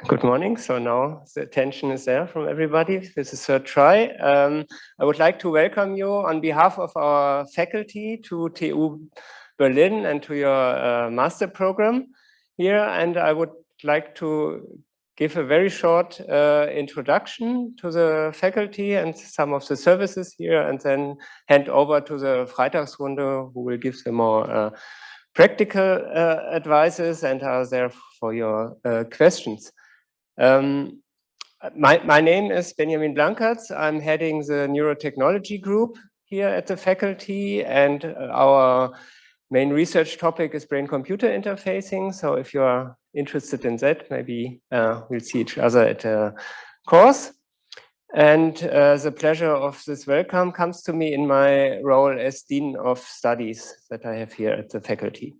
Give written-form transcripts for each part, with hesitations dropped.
Good morning. So now the attention is there from everybody. This is third try. I would like to welcome you on behalf of our faculty to TU Berlin and to your master program here. And I would like to give a very short introduction to the faculty and some of the services here, and then hand over to the Freitagsrunde, who will give the more practical advices and are there for your questions. My name is Benjamin Blankertz. I'm heading the neurotechnology group here at the faculty, and our main research topic is brain-computer interfacing. So if you are interested in that, maybe we'll see each other at a course. And the pleasure of this welcome comes to me in my role as Dean of Studies that I have here at the faculty.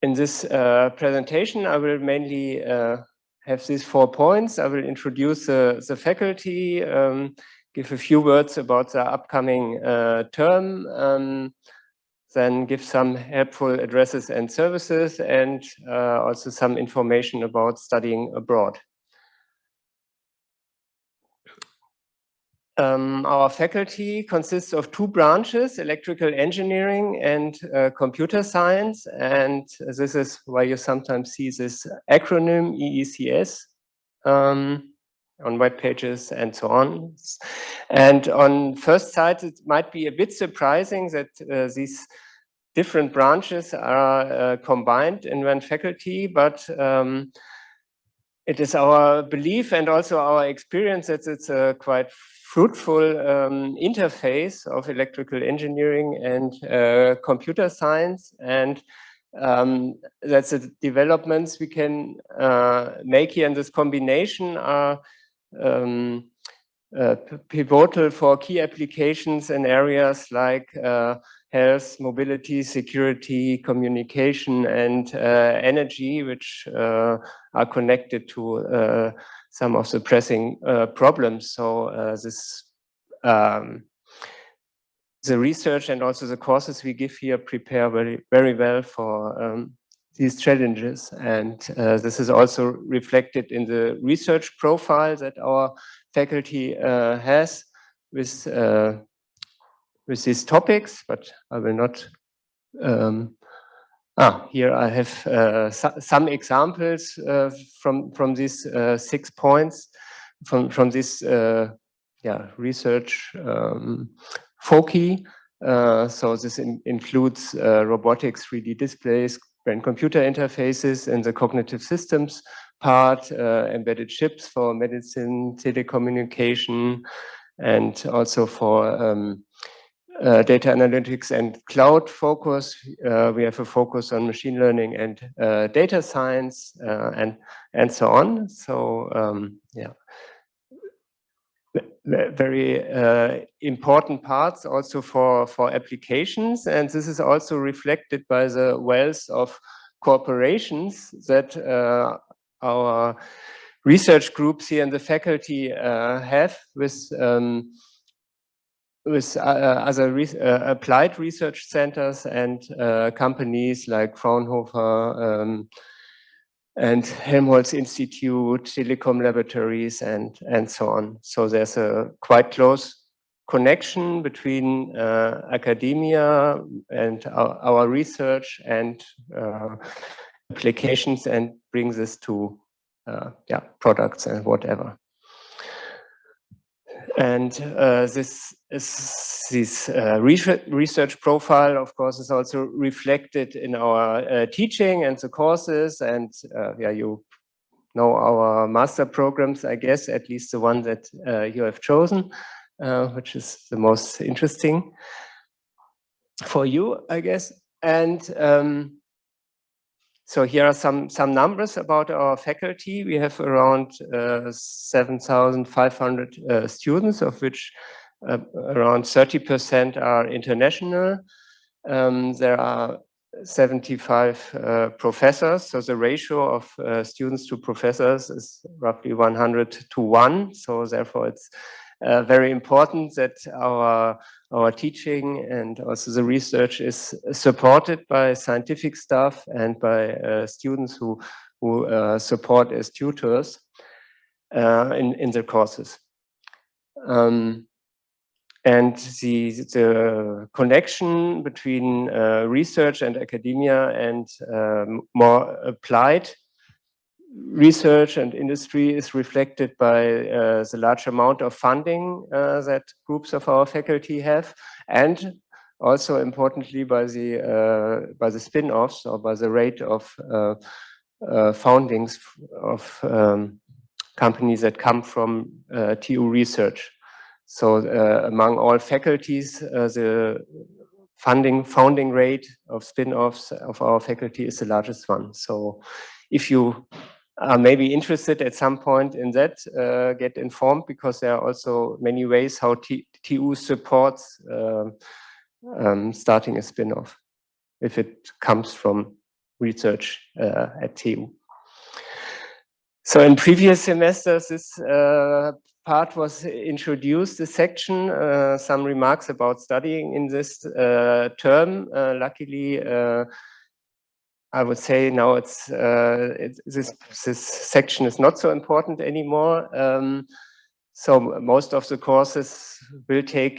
In this presentation, I will mainly have these 4 points. I will introduce the faculty, give a few words about the upcoming term, then give some helpful addresses and services, and also some information about studying abroad. Our faculty consists of 2 branches, electrical engineering and computer science. And this is why you sometimes see this acronym EECS on web pages and so on. And on first sight, it might be a bit surprising that these different branches are combined in one faculty, but it is our belief and also our experience that it's a quite fruitful interface of electrical engineering and computer science, and that's the developments we can make here in this combination are pivotal for key applications in areas like health, mobility, security, communication, and energy, which are connected to some of the pressing problems. So the research and also the courses we give here prepare very well for these challenges. And this is also reflected in the research profile that our faculty has with these topics, but I will not. Here I have some examples from these 6 points from this research foci. So this includes robotics, 3D displays, brain-computer interfaces, and the cognitive systems part, embedded chips for medicine, telecommunication, and also for data analytics and cloud focus. We have a focus on machine learning and data science and so on. So very important parts also for applications, and this is also reflected by the wealth of cooperations that our research groups here in the faculty have with other applied research centers and companies like Fraunhofer and Helmholtz Institute, Telecom Laboratories, and so on. So there's a quite close connection between academia and our research and applications, and brings this to products and whatever. And this research profile, of course, is also reflected in our teaching and the courses. And you know our master programs, I guess, at least the one that you have chosen, which is the most interesting for you, I guess. And so here are some numbers about our faculty. We have around 7,500 students, of which around 30% are international. There are 75 professors, so the ratio of students to professors is roughly 100 to 1. So therefore, it's very important that our teaching and also the research is supported by scientific staff and by students who who support as tutors in the courses. And the connection between research and academia and more applied research and industry is reflected by the large amount of funding that groups of our faculty have, and also importantly by the spin-offs or by the rate of foundings of companies that come from TU research. So among all faculties, the founding rate of spin-offs of our faculty is the largest one. So if you are maybe interested at some point in that, get informed, because there are also many ways how TU supports starting a spin-off if it comes from research at TU. So in previous semesters, this part was introduced, this section, some remarks about studying in this term. Luckily, I would say now this section is not so important anymore. So most of the courses will take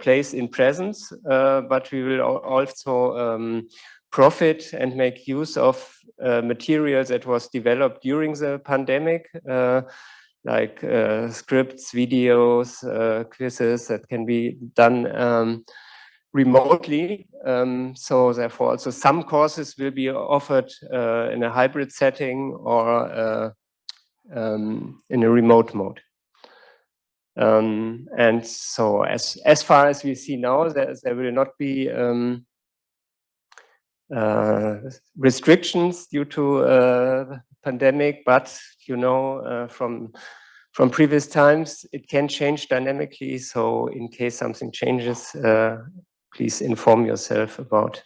place in presence, but we will also profit and make use of materials that was developed during the pandemic, like scripts, videos, quizzes that can be done remotely. So therefore also some courses will be offered in a hybrid setting or in a remote mode. And so as far as we see now, there will not be restrictions due to pandemic, but you know, from previous times, it can change dynamically. So in case something changes, please inform yourself about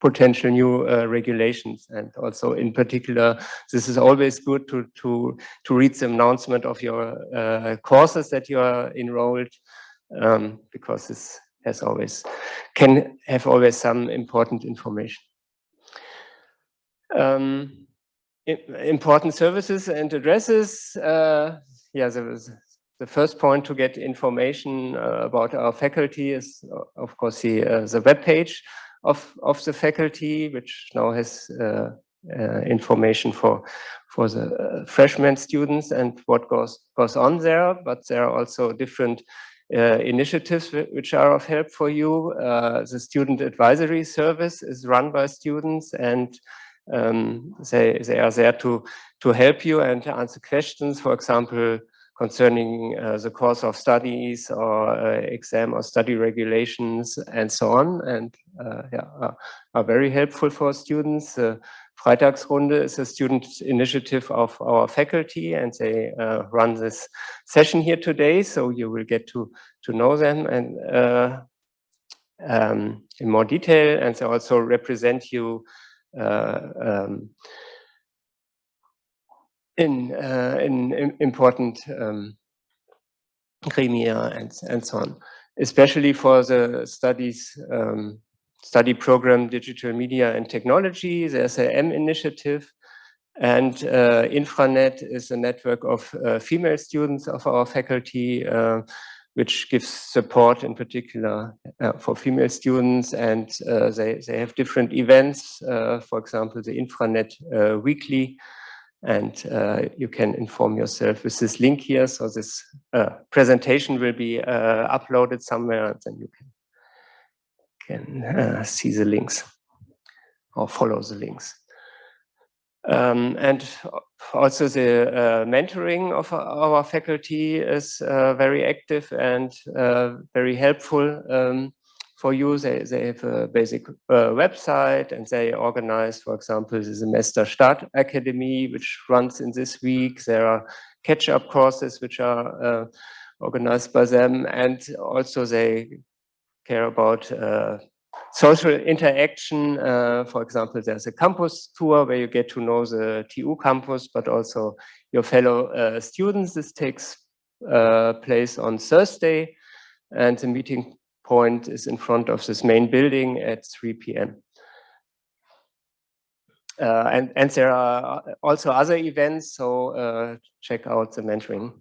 potential new regulations. And also in particular, this is always good to read the announcement of your courses that you are enrolled, because this can have always some important information. Important services and addresses. Yeah, the first point to get information about our faculty is, of course, the web page of the faculty, which now has information for the freshman students and what goes on there. But there are also different initiatives which are of help for you. The student advisory service is run by students, and they are there to help you and to answer questions, for example, concerning the course of studies or exam or study regulations and so on, and are very helpful for students. Freitagsrunde is a student initiative of our faculty, and they run this session here today, so you will get to know them and in more detail, and they also represent you in important gremia and so on, especially for the study program Digital Media and Technology. There's a M initiative, and Infranet is a network of female students of our faculty, which gives support in particular for female students, and they have different events, for example, the Infranet Weekly, and you can inform yourself with this link here. So this presentation will be uploaded somewhere, and then you can see the links or follow the links. And also the mentoring of our faculty is very active and very helpful for you. They have a basic website, and they organize, for example, the Semester Start Academy, which runs in this week. There are catch-up courses which are organized by them, and also they care about social interaction. For example, there's a campus tour where you get to know the TU campus, but also your fellow students. This takes place on Thursday, and the meeting point is in front of this main building at 3 p.m. And there are also other events, so check out the mentoring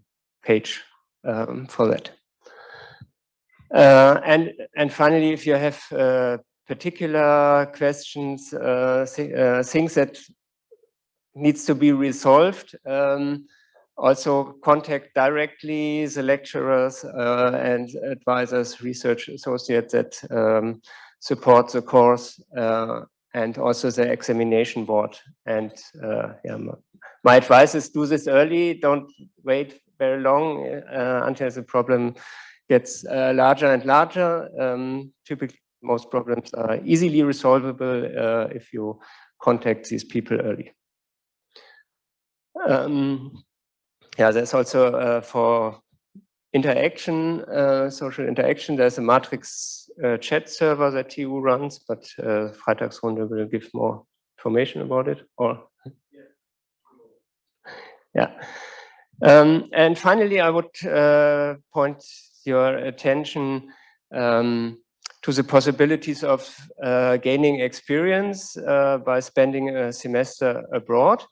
page for that. And finally, if you have particular questions, things that needs to be resolved, also contact directly the lecturers and advisors, research associates that support the course, and also the examination board. And yeah, my advice is do this early, don't wait very long until the problem gets larger and larger. Typically, most problems are easily resolvable if you contact these people early. Yeah, there's also for interaction, social interaction, there's a matrix chat server that TU runs, but Freitagsrunde will give more information about it. Or yeah. And finally, I would point your attention to the possibilities of gaining experience by spending a semester abroad.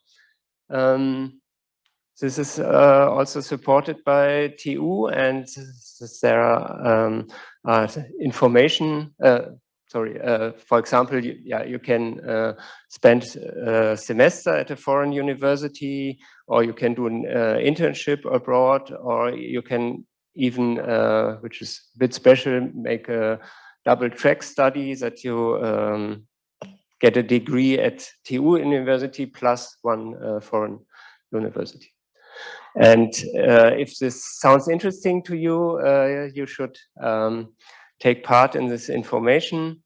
This is also supported by TU, and there are information. For example, you can spend a semester at a foreign university, or you can do an internship abroad, or you can even, which is a bit special, make a double track study that you get a degree at TU University plus one foreign university. And if this sounds interesting to you, you should take part in this information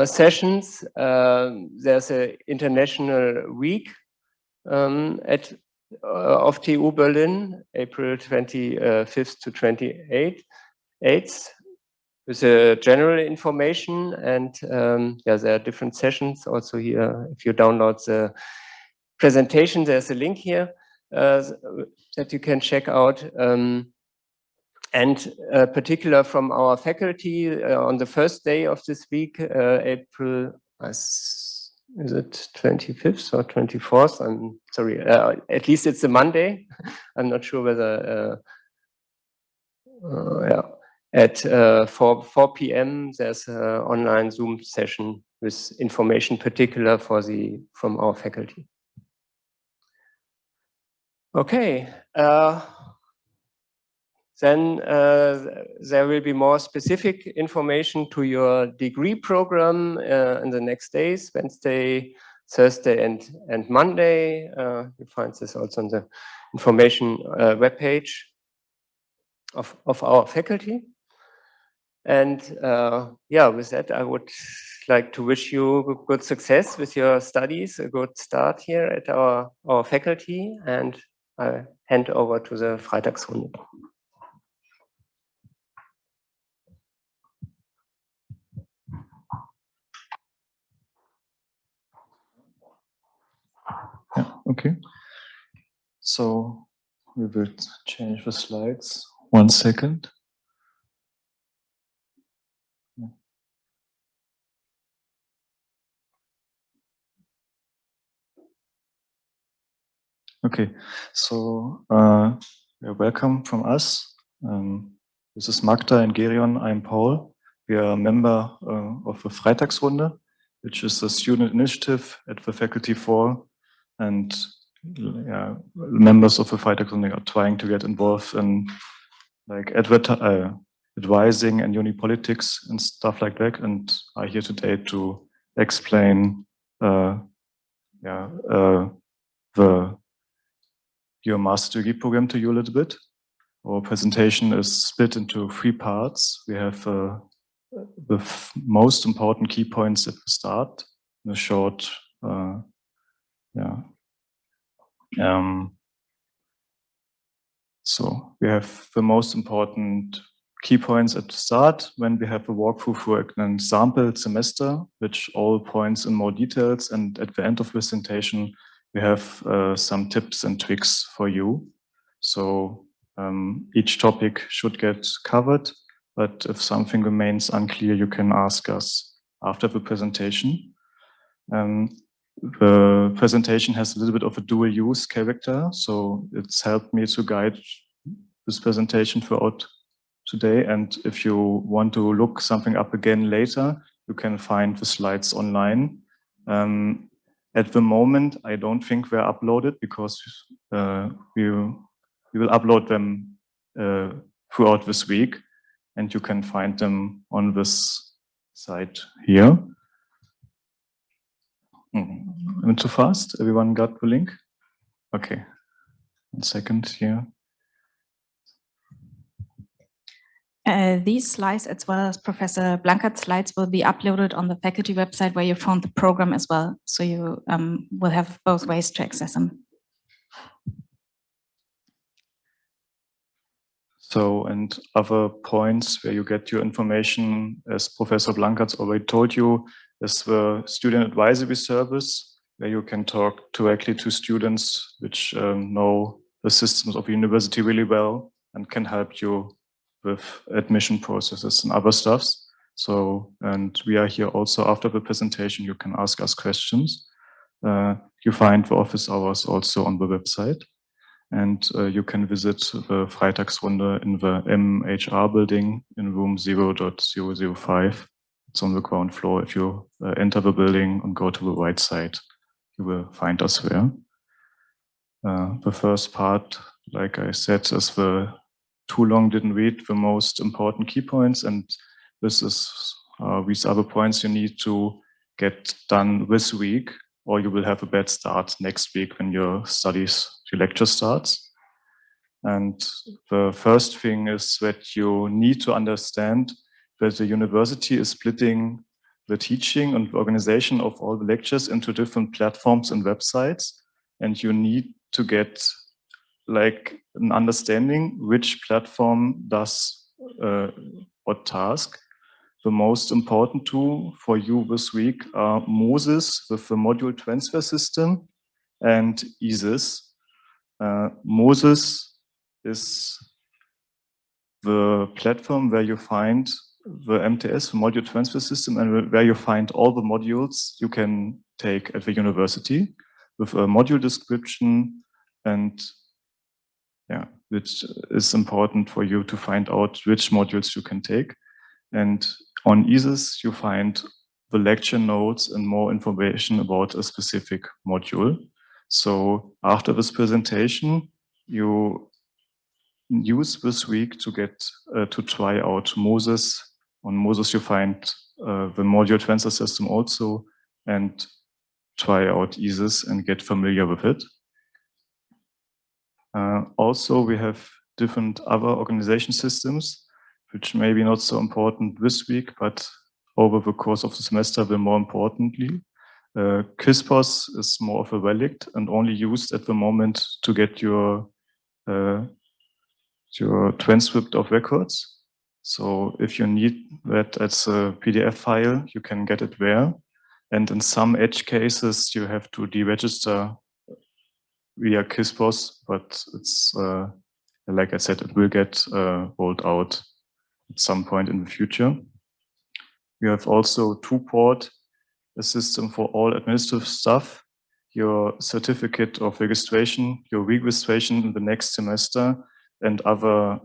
sessions. There's an international week of TU Berlin, April 25th to 28th, with general information. And yeah, there are different sessions also here. If you download the presentation, there's a link here that you can check out. And particular from our faculty on the first day of this week, April, is it 25th or 24th? I'm sorry, at least it's a Monday. I'm not sure whether, yeah. At 4 p.m. there's an online Zoom session with information particular from our faculty. Okay. Then there will be more specific information to your degree program in the next days, Wednesday, Thursday, and Monday. You find this also on the information webpage of our faculty. And yeah, with that, I would like to wish you good success with your studies, a good start here at our faculty, and I hand over to the Freitagsrunde. Yeah, okay. So we will change the slides. 1 second. Okay, so you're welcome from us. This is Magda and Gerion. I'm Paul. We are a member of the Freitagsrunde, which is a student initiative at the Faculty 4. And members of the Freitagsrunde are trying to get involved in like advising and uni politics and stuff like that, and are here today to explain your master degree program to you a little bit. Our presentation is split into 3 parts. We have the most important key points at the start, in a short so we have the most important key points at the start, when we have a walkthrough for an example semester, which all points in more details. And at the end of the presentation, we have some tips and tricks for you. So each topic should get covered, but if something remains unclear, you can ask us after the presentation. the presentation has a little bit of a dual use character, so it's helped me to guide this presentation throughout today. And if you want to look something up again later, you can find the slides online. At the moment, I don't think they're uploaded because we will upload them throughout this week, and you can find them on this site here. I'm too fast. Everyone got the link? Okay. 1 second here. These slides, as well as Professor Blankert's slides, will be uploaded on the faculty website where you found the program as well. So you will have both ways to access them. So, and other points where you get your information, as Professor Blankert's already told you, is the student advisory service, where you can talk directly to students which know the systems of the university really well and can help you with admission processes and other stuffs. So, and we are here also after the presentation, you can ask us questions. You find the office hours also on the website. And you can visit the Freitagsrunde in the MHR building in room 0.005. It's on the ground floor. If you enter the building and go to the right side, you will find us there. The first part, like I said, is the too long didn't read the most important key points. And this is these are the points you need to get done this week, or you will have a bad start next week when your lecture starts. And the first thing is that you need to understand that the university is splitting the teaching and the organization of all the lectures into different platforms and websites. And you need to get like an understanding which platform does what task. The most important tool for you this week are Moses with the module transfer system and ISIS. Moses is the platform where you find the MTS, the module transfer system, and where you find all the modules you can take at the university with a module description, and yeah, which is important for you to find out which modules you can take. And on ISIS, you find the lecture notes and more information about a specific module. So after this presentation, you use this week to get to try out Moses. On Moses, you find the module transfer system also, and try out ISIS and get familiar with it. Also, we have different other organization systems, which may be not so important this week, but over the course of the semester will more importantly. Quispos is more of a relic and only used at the moment to get your transcript of records. So if you need that as a PDF file, you can get it there. And in some edge cases, you have to deregister via Quispos, but it's, like I said, it will get rolled out at some point in the future. We have also two-port, a system for all administrative stuff, your certificate of registration, your re-registration in the next semester, and other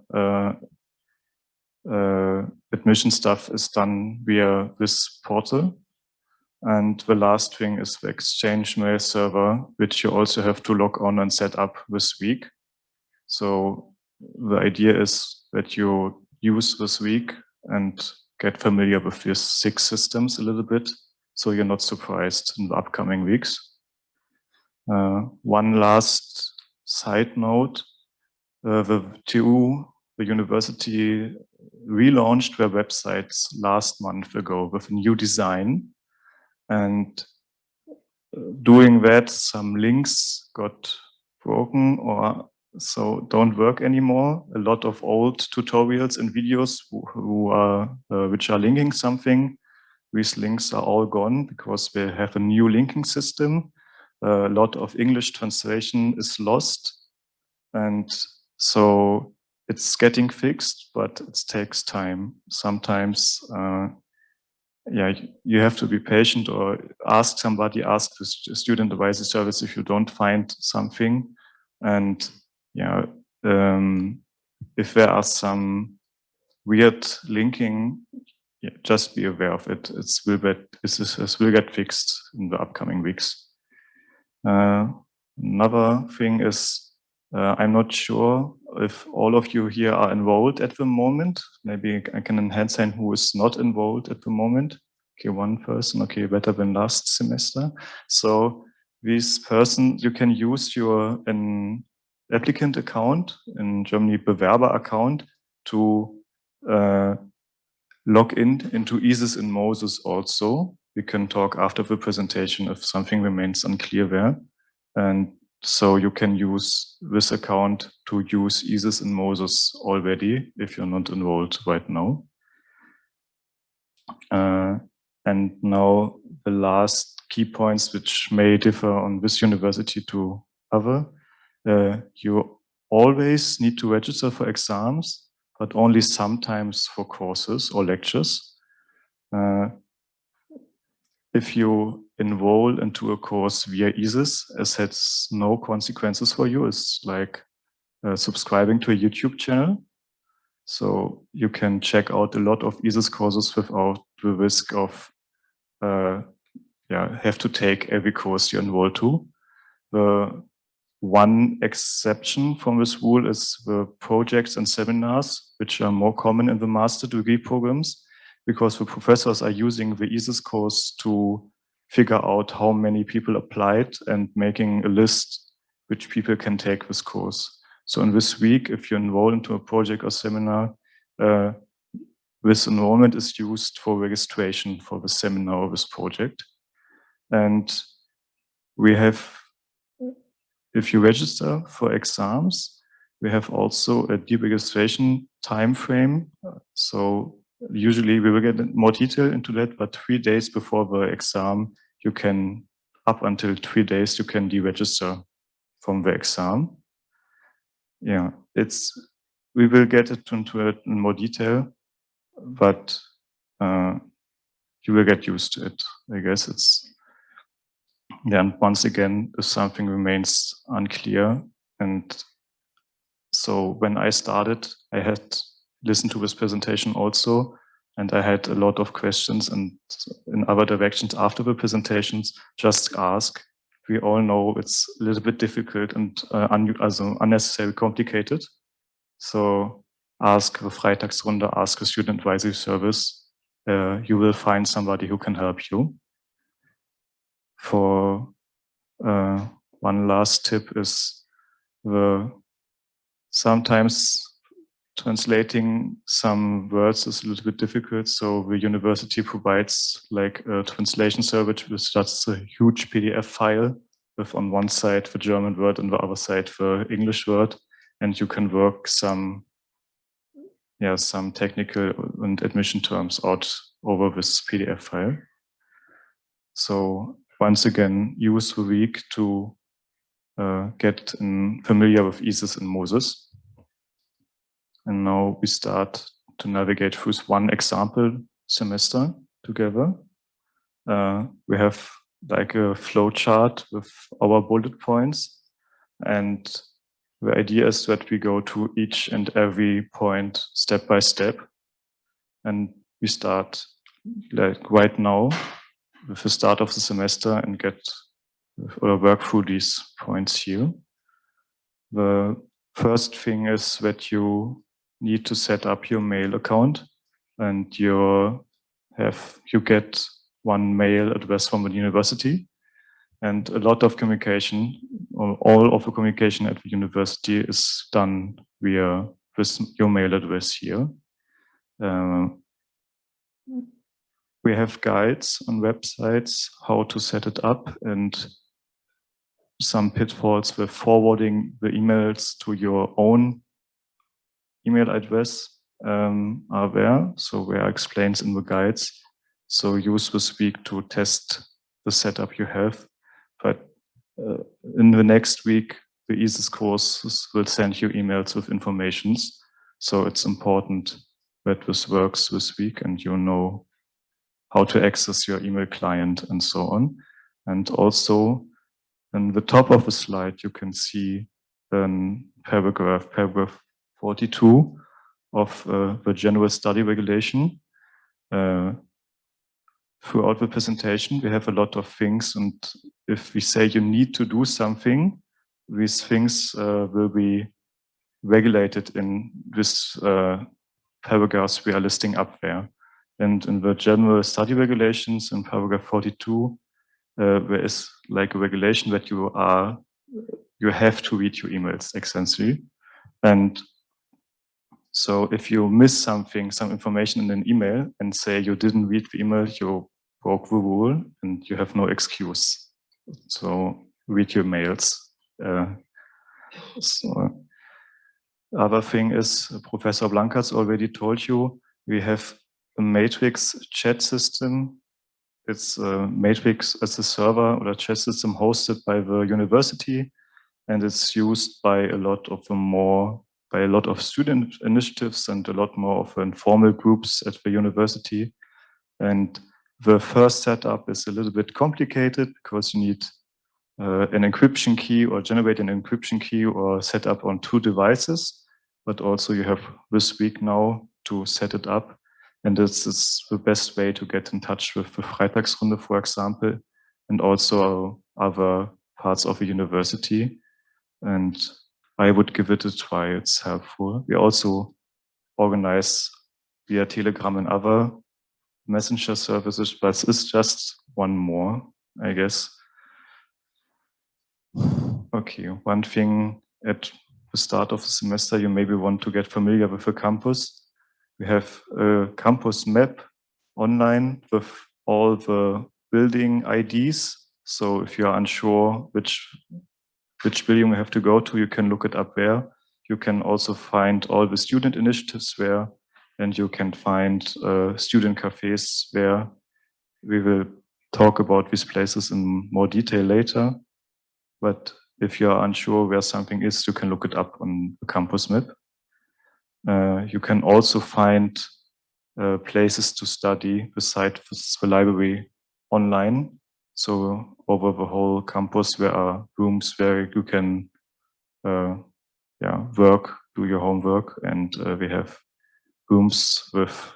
admission stuff is done via this portal. And the last thing is the Exchange mail server, which you also have to log on and set up this week. So the idea is that you use this week and get familiar with these 6 systems a little bit, so you're not surprised in the upcoming weeks. One last side note, the TU, the university, relaunched their websites last month ago with a new design. And doing that, some links got broken or so don't work anymore. A lot of old tutorials and videos which are linking something, these links are all gone because they have a new linking system. A lot of English translation is lost. And so it's getting fixed, but it takes time. Sometimes yeah, you have to be patient or ask somebody, ask the student advisory service if you don't find something. And yeah, if there are some weird linking, yeah, just be aware of it. It will get fixed in the upcoming weeks. Another thing is, I'm not sure if all of you here are enrolled at the moment. Maybe I can enhance hand who is not enrolled at the moment. Okay, one person, okay, better than last semester. So this person, you can use your an applicant account, in Germany, Bewerber account, to log into ISIS and Moses also. We can talk after the presentation if something remains unclear there. And so you can use this account to use ISIS and Moses already if you're not enrolled right now. And now the last key points which may differ on this university to other. You always need to register for exams, but only sometimes for courses or lectures. If you enroll into a course via ISIS, it has no consequences for you. It's like subscribing to a YouTube channel. So you can check out a lot of ISIS courses without the risk of have to take every course you enroll to. The one exception from this rule is the projects and seminars, which are more common in the master degree programs, because the professors are using the ISIS course to figure out how many people applied and making a list which people can take this course. So in this week, if you enroll into a project or seminar, this enrollment is used for registration for the seminar or this project. And we have, if you register for exams, we have also a deregistration time frame. So usually we will get more detail into that, but 3 days before the exam, you can, up until 3 days, you can deregister from the exam. Yeah, we will get into it in more detail, but you will get used to it. I guess then once again, if something remains unclear, and so when I started, I had listened to this presentation also, and I had a lot of questions, and in other directions after the presentations, just ask. We all know it's a little bit difficult and unnecessarily complicated. So ask the Freitagsrunde, ask the student advisory service. You will find somebody who can help you. For one last tip is sometimes translating some words is a little bit difficult. So the university provides like a translation service, which is a huge PDF file with on one side the German word and the other side the English word, and you can work some technical and admission terms out over this PDF file. So once again, use the week to get familiar with ISIS and Moses. And now we start to navigate through one example semester together. We have like a flow chart with our bullet points. And the idea is that we go to each and every point step by step. And we start like right now with the start of the semester and work through these points here. The first thing is that you need to set up your mail account, and you get one mail address from the university, and a lot of communication, or all of the communication at the university is done via your mail address here. We have guides on websites how to set it up, and some pitfalls with forwarding the emails to your own email address are there. So where explains in the guides. So use this week to test the setup you have. But in the next week, the ISIS courses will send you emails with informations. So it's important that this works this week and you know how to access your email client and so on. And also in the top of the slide, you can see paragraph 42 of the general study regulation. Throughout the presentation, we have a lot of things, and if we say you need to do something, these things will be regulated in this paragraphs we are listing up there. And in the general study regulations in paragraph 42, there is like a regulation that you have to read your emails essentially. And so if you miss something, some information in an email and say you didn't read the email, you broke the rule and you have no excuse. So read your mails. So other thing is, Professor Blankertz already told you, we have a matrix chat system. It's a matrix as a server or a chat system hosted by the university, and it's used by a lot of student initiatives and a lot more of informal groups at the university. And the first setup is a little bit complicated because you need an encryption key or generate an encryption key or set up on 2 devices. But also you have this week now to set it up. And this is the best way to get in touch with the Freitagsrunde, for example, and also other parts of the university. And I would give it a try, it's helpful. We also organize via Telegram and other messenger services, but it's just one more, I guess. Okay, one thing at the start of the semester, you maybe want to get familiar with the campus. We have a campus map online with all the building IDs. So if you are unsure which building you have to go to, you can look it up there. You can also find all the student initiatives there, and you can find student cafes where we will talk about these places in more detail later. But if you are unsure where something is, you can look it up on the campus map. You can also find places to study besides the library online. So over the whole campus, there are rooms where you can work, do your homework, and we have rooms with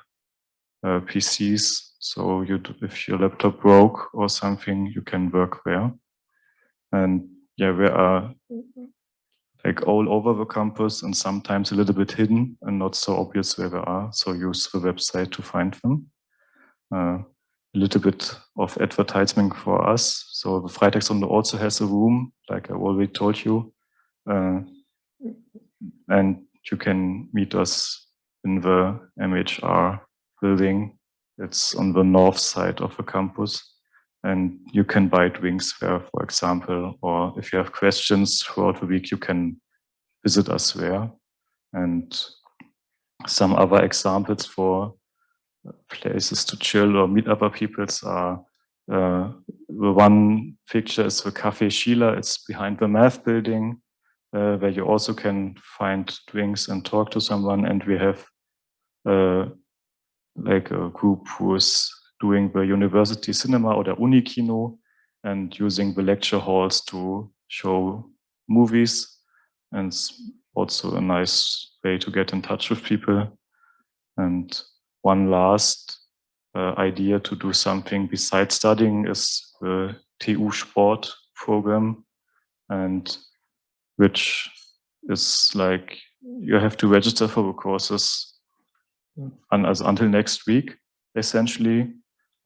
PCs. So if your laptop broke or something, you can work there. And yeah, we are like all over the campus and sometimes a little bit hidden and not so obvious where they are. So use the website to find them. A little bit of advertisement for us. So the Freitagsrunde also has a room, like I already told you. And you can meet us in the MHR building. It's on the north side of the campus. And you can buy drinks there, for example, or if you have questions throughout the week, you can visit us there. And some other examples for places to chill or meet other people are the one picture is the Café Sheila. It's behind the math building, where you also can find drinks and talk to someone. And we have like a group who is doing the university cinema or the Unikino and using the lecture halls to show movies. And it's also a nice way to get in touch with people. And one last idea to do something besides studying is the TU Sport program, and which is like you have to register for the courses until next week, essentially.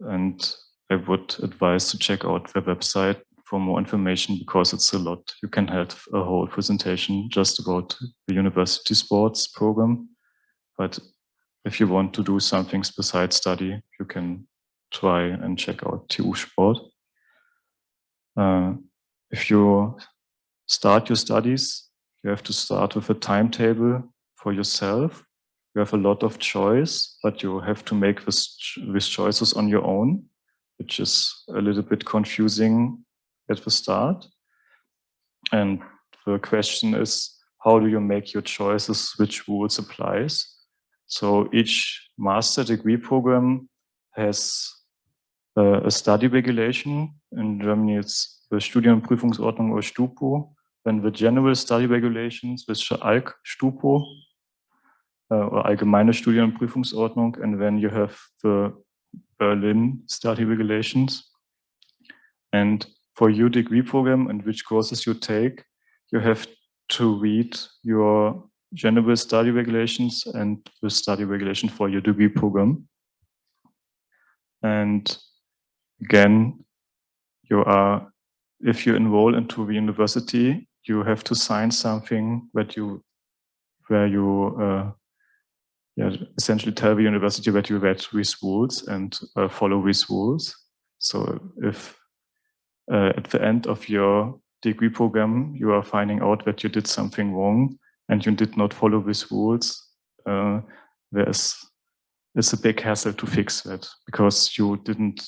And I would advise to check out their website for more information because it's a lot. You can have a whole presentation just about the university sports program. But if you want to do something besides study, you can try and check out TU Sport. If you start your studies, you have to start with a timetable for yourself. You have a lot of choice, but you have to make these choices on your own, which is a little bit confusing at the start. And the question is, how do you make your choices? Which rules applies? So each master degree program has a study regulation. In Germany, it's the Studienprüfungsordnung or STUPO. Then the general study regulations, which are ALK-STUPO, or Allgemeine Studienprüfungsordnung. And then you have the Berlin study regulations. And for your degree program and which courses you take, you have to read your general study regulations and the study regulation for your degree program. And again, if you enroll into the university, you have to sign something where you essentially tell the university that you read these rules and follow these rules. So if at the end of your degree program, you are finding out that you did something wrong and you did not follow these rules, it's a big hassle to fix that because you didn't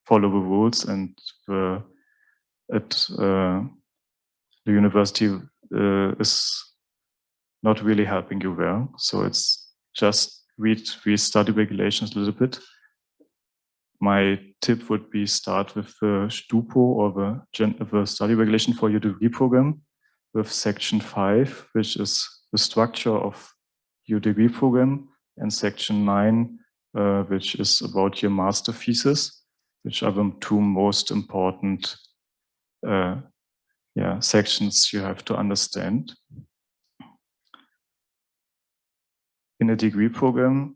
follow the rules, and the university is not really helping you there. So it's just read these study regulations a little bit. My tip would be start with the STUPO or the study regulation for your degree program with section 5, which is the structure of your degree program, and section 9, which is about your master thesis, which are the two most important sections you have to understand. In a degree program,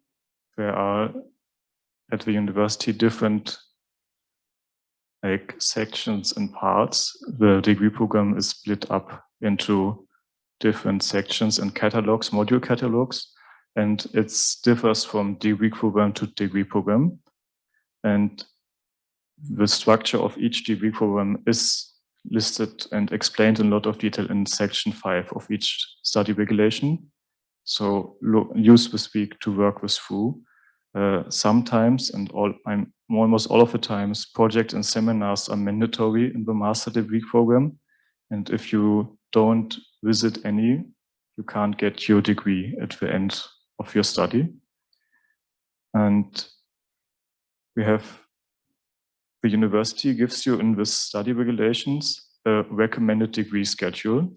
there are at the university different sections and parts. The degree program is split up into different sections and catalogs, module catalogs, and it differs from degree program to degree program. And the structure of each degree program is listed and explained in a lot of detail in section 5 of each study regulation. So use this week to work with through. Sometimes, and almost all of the times, projects and seminars are mandatory in the master degree program. And if you don't visit any, you can't get your degree at the end of your study. And the university gives you in this study regulations a recommended degree schedule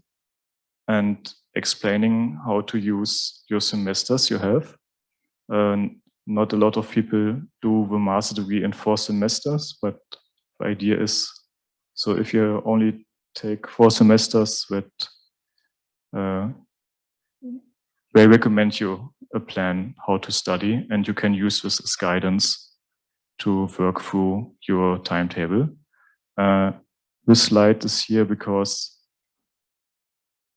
and explaining how to use your semesters you have. Not a lot of people do the master degree in 4 semesters, but the idea is, so if you only take 4 semesters, they recommend you a plan how to study, and you can use this as guidance to work through your timetable. This slide is here because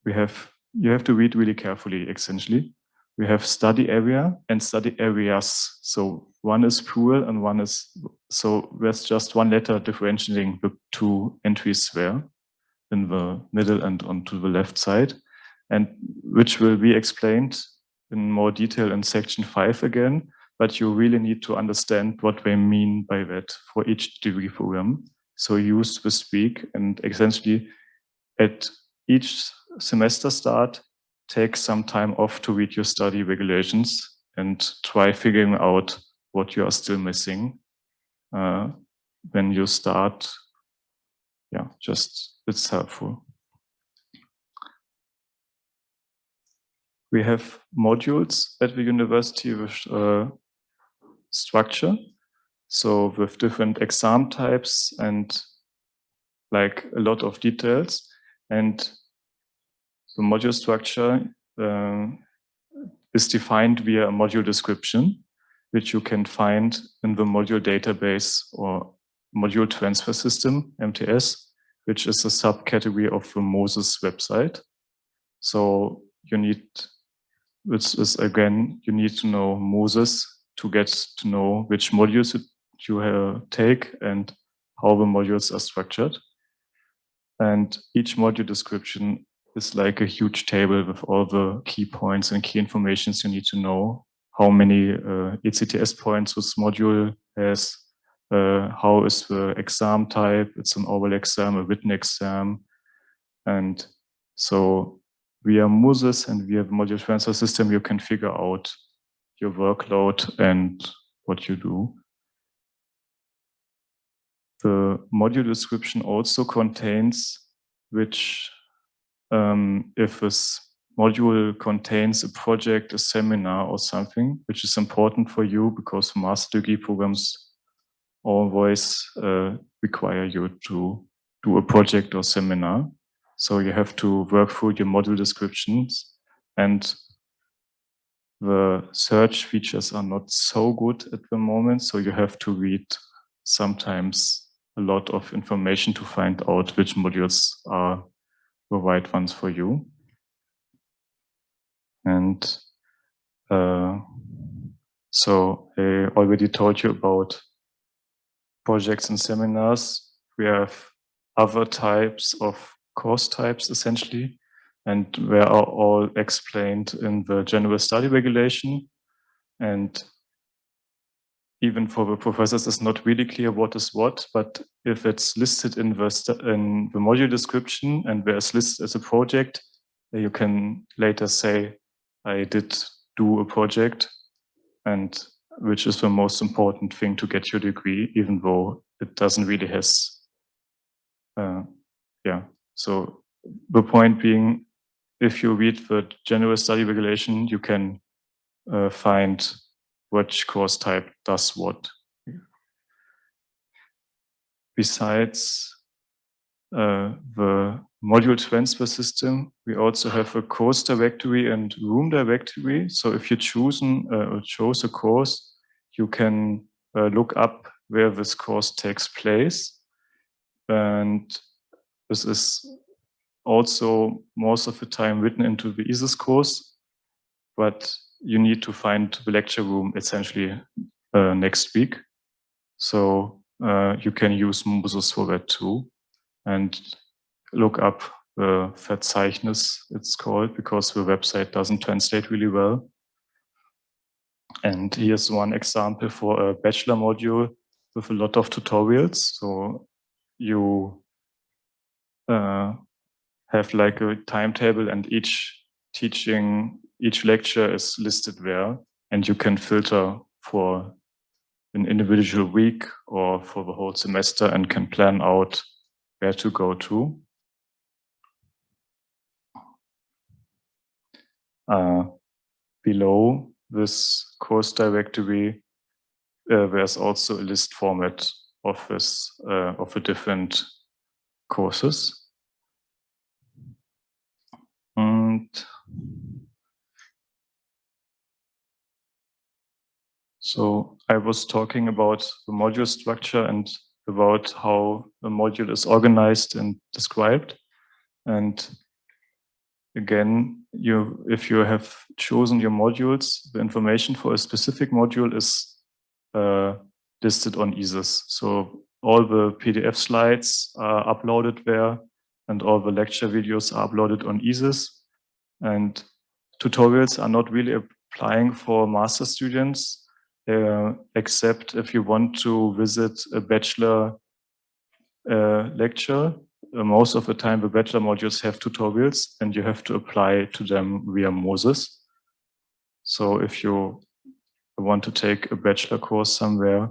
you have to read really carefully, essentially. We have study area and study areas. So one is plural and one is, so there's just one letter differentiating the 2 entries there in the middle and onto the left side, and which will be explained in more detail in section 5 again, but you really need to understand what they mean by that for each degree program. So use this week and essentially at each semester start, take some time off to read your study regulations and try figuring out what you are still missing when you start. Yeah, just it's helpful. We have modules at the university with structure, so with different exam types and like a lot of details. And the module structure is defined via a module description, which you can find in the module database or module transfer system, MTS, which is a subcategory of the Moses website. So you need, which is again, you need to know Moses to get to know which modules you take and how the modules are structured. And each module description is like a huge table with all the key points and key informations you need to know. How many ECTS points this module has, how is the exam type, it's an oral exam, a written exam. And so via Moses and via the module transfer system, you can figure out your workload and what you do. the module description also contains which, if this module contains a project, a seminar or something, which is important for you because master degree programs always require you to do a project or seminar. So you have to work through your module descriptions, and the search features are not so good at the moment. So you have to read sometimes a lot of information to find out which modules are the right ones for you. And so I already told you about projects and seminars. We have other types of course types essentially, and they are all explained in the general study regulation. And even for the professors, it's not really clear what is what, but if it's listed in the module description and where it's listed as a project, you can later say, I did do a project, and which is the most important thing to get your degree, even though it doesn't really has, So the point being, if you read the general study regulation, you can find which course type does what. Besides the module transfer system, we also have a course directory and room directory. So if you chose a course, you can look up where this course takes place. And this is also most of the time written into the ESIS course, but you need to find the lecture room essentially next week. So you can use Moses for that too, and look up the Verzeichnis, it's called, because the website doesn't translate really well. And here's one example for a bachelor module with a lot of tutorials. So you have like a timetable, and each lecture is listed there, and you can filter for an individual week or for the whole semester and can plan out where to go to. Below this course directory, there's also a list format of the different courses. And so I was talking about the module structure and about how the module is organized and described. And again, if you have chosen your modules, the information for a specific module is listed on ESIS. So all the PDF slides are uploaded there, and all the lecture videos are uploaded on ESIS. And tutorials are not really applying for master students, except if you want to visit a bachelor lecture. Most of the time, the bachelor modules have tutorials, and you have to apply to them via Moses. So if you want to take a bachelor course somewhere,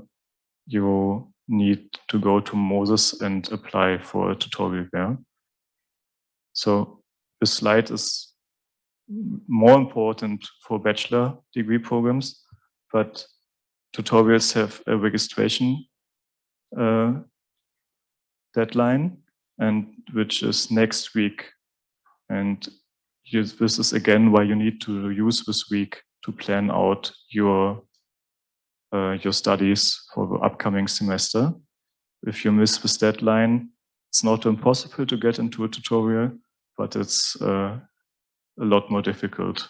you need to go to Moses and apply for a tutorial there. So this slide is more important for bachelor degree programs, but tutorials have a registration deadline, and which is next week. And this is again why you need to use this week to plan out your studies for the upcoming semester. If you miss this deadline, it's not impossible to get into a tutorial, but it's a lot more difficult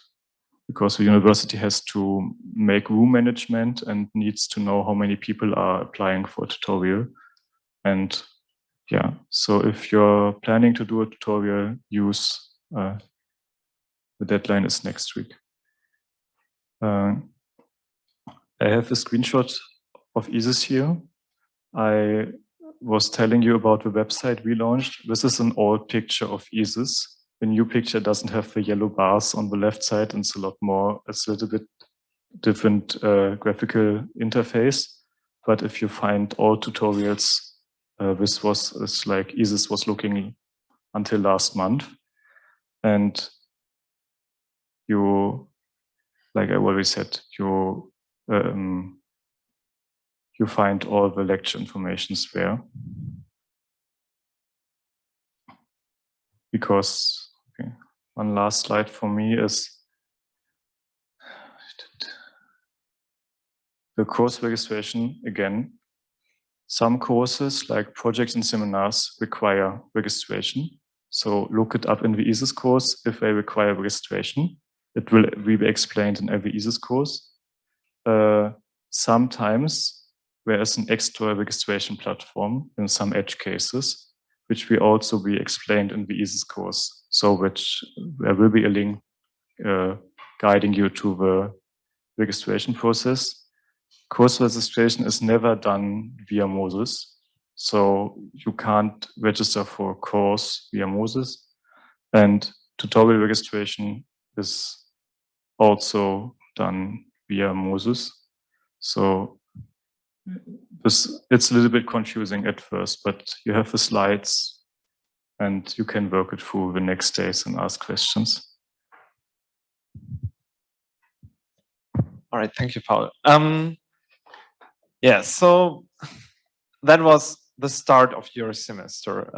because the university has to make room management and needs to know how many people are applying for a tutorial. And yeah, so if you're planning to do a tutorial, use the deadline is next week. I have a screenshot of ESIS here. I was telling you about the website we launched. This is an old picture of ESIS. The new picture doesn't have the yellow bars on the left side, and it's a little bit different graphical interface. But if you find all tutorials this is like ISIS was looking until last month. And you, like I already said, you find all the lecture informations there. Because, okay, one last slide for me is the course registration. Again, some courses like projects and seminars require registration. So look it up in the ISIS course if they require registration. It will be explained in every ISIS course. Sometimes there is an extra registration platform in some edge cases, which will also be explained in the ISIS course. So there will be a link guiding you to the registration process. Course registration is never done via Moses. So you can't register for a course via Moses. And tutorial registration is also done via Moses. So it's a little bit confusing at first, but you have the slides and you can work it through the next days and ask questions. All right, thank you, Paul. Yeah, so that was the start of your semester.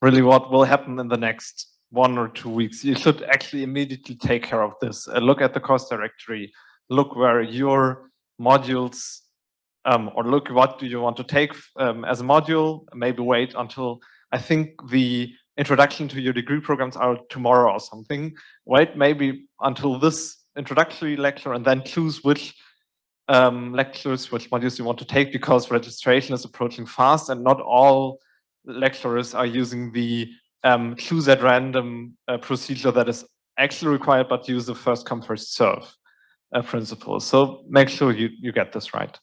Really what will happen in the next 1 or 2 weeks? You should actually immediately take care of this. Look at the course directory, look where your modules, or look what do you want to take as a module, maybe wait until, I think the introduction to your degree programs are tomorrow or something. Wait maybe until this introductory lecture and then choose which lectures, which modules you want to take, because registration is approaching fast and not all lecturers are using the choose at random procedure that is actually required, but use the first come first serve principle. So make sure you get this right.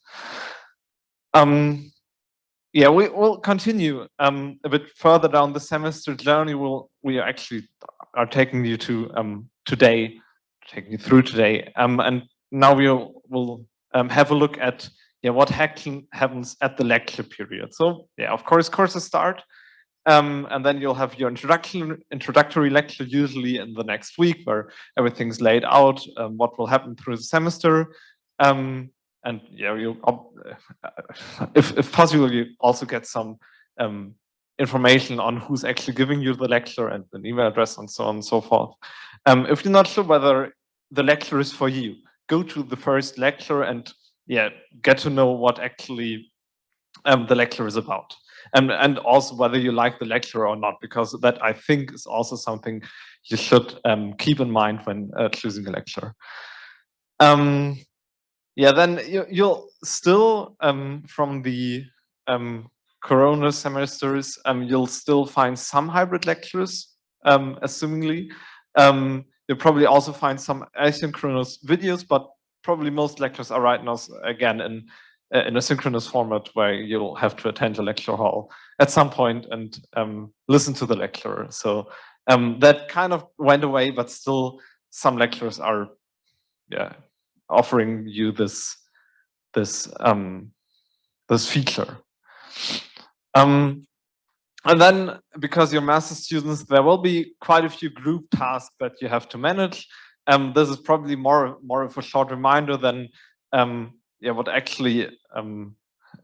Yeah, we will continue a bit further down the semester journey. We actually are taking you to today, taking you through today, and now we'll have a look at what happens at the lecture period. So yeah, of course, courses start, and then you'll have your introductory lecture usually in the next week, where everything's laid out, what will happen through the semester. And yeah, if possible, you also get some information on who's actually giving you the lecture and an email address and so on and so forth. If you're not sure whether the lecture is for you, go to the first lecture and get to know what actually the lecture is about. And also whether you like the lecture or not, because that I think is also something you should keep in mind when choosing a lecture. Yeah, then you'll still, from the Corona semesters, you'll still find some hybrid lectures, assumingly. You'll probably also find some asynchronous videos, but probably most lectures are right now, again, in a synchronous format where you'll have to attend a lecture hall at some point and listen to the lecturer. So that kind of went away, but still some lecturers are, offering you this feature. And then, because you're master students, there will be quite a few group tasks that you have to manage. This is probably more of a short reminder than what actually you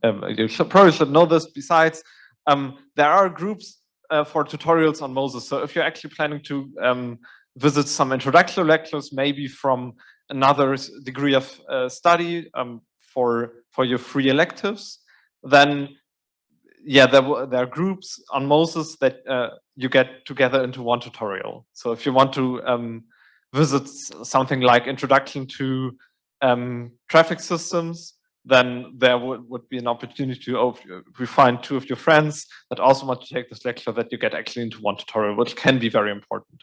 probably should know this. Besides, there are groups for tutorials on Moses. So if you're actually planning to visit some introductory lectures, maybe from another degree of study for your free electives, then there are groups on Moses that you get together into one tutorial. So if you want to visit something like Introduction to Traffic Systems, then there would be an opportunity to, if you find 2 of your friends that also want to take this lecture, that you get actually into one tutorial, which can be very important.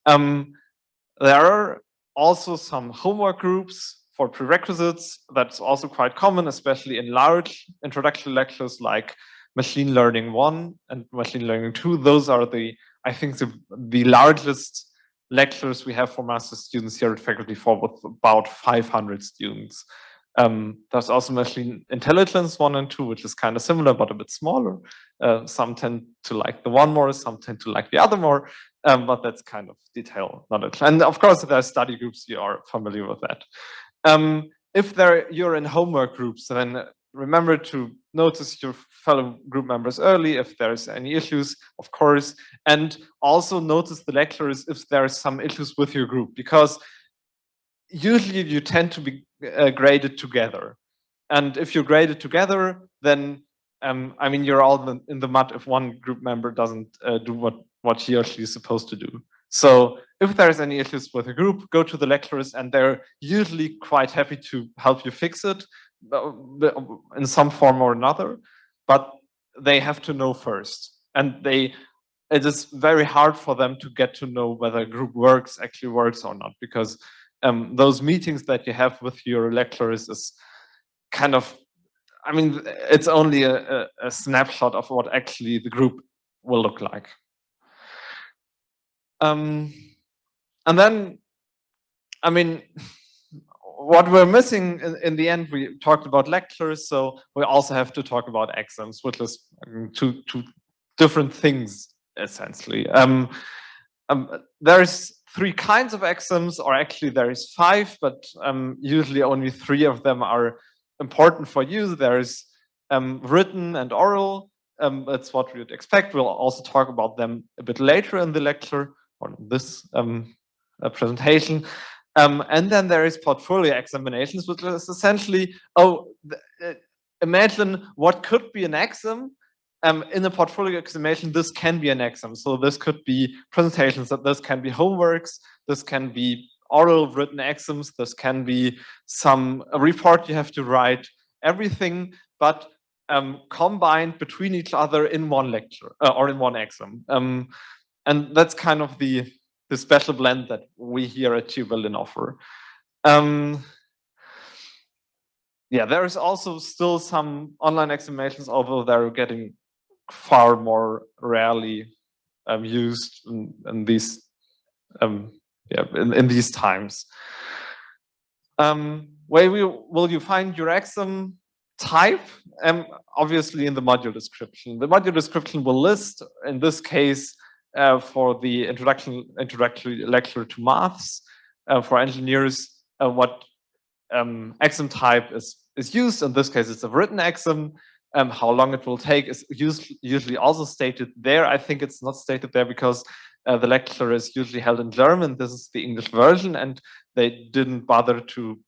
There are also some homework groups for prerequisites. That's also quite common, especially in large introductory lectures like Machine Learning 1 and Machine Learning 2. Those are I think the largest lectures we have for master students here at Faculty 4, with about 500 students. There's also machine intelligence 1 and 2, which is kind of similar, but a bit smaller. Some tend to like the one more, some tend to like the other more, but that's kind of detail knowledge. And of course, if there are study groups, you are familiar with that. If you're in homework groups, then remember to notice your fellow group members early if there's any issues, of course, and also notice the lecturers if there are some issues with your group, because usually you tend to be graded together. And if you're graded together, then, I mean, you're all in the mud if one group member doesn't do what he or she is supposed to do. So if there's any issues with a group, go to the lecturers, and they're usually quite happy to help you fix it in some form or another, but they have to know first. And it is very hard for them to get to know whether a group actually works or not, because those meetings that you have with your lecturers is kind of, I mean, it's only a snapshot of what actually the group will look like. And then, I mean, what we're missing in the end, we talked about lectures, so we also have to talk about exams, which is two different things, essentially. There's 3 kinds of exams, or actually there is 5, but usually only 3 of them are important for you. There's written and oral. That's what we would expect. We'll also talk about them a bit later in the lecture, or in this presentation. And then there is portfolio examinations, which is essentially, imagine what could be an exam. In a portfolio examination, this can be an exam. So this could be presentations, this can be homeworks, this can be oral written exams, this can be a report you have to write, everything, but combined between each other in one lecture or in one exam. And that's kind of the special blend that we here at TU Berlin offer. Yeah, there is also still some online examinations, although they're getting far more rarely used in these in these times. Where will you find your exam type? Obviously in the module description. The module description will list, in this case, for the introductory lecture to maths for engineers, what exam type is used. In this case, it's a written exam. How long it will take is usually also stated there. I think it's not stated there because the lecture is usually held in German. This is the English version, and they didn't bother to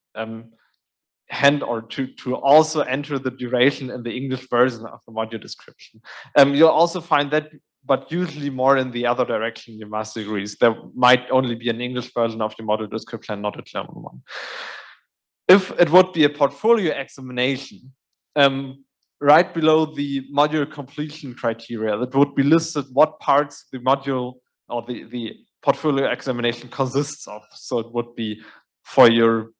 to also enter the duration in the English version of the module description. You'll also find that, but usually more in the other direction, your master degrees. There might only be an English version of the module description and not a German one. If it would be a portfolio examination, right below the module completion criteria, that would be listed what parts the module or the portfolio examination consists of. So it would be for your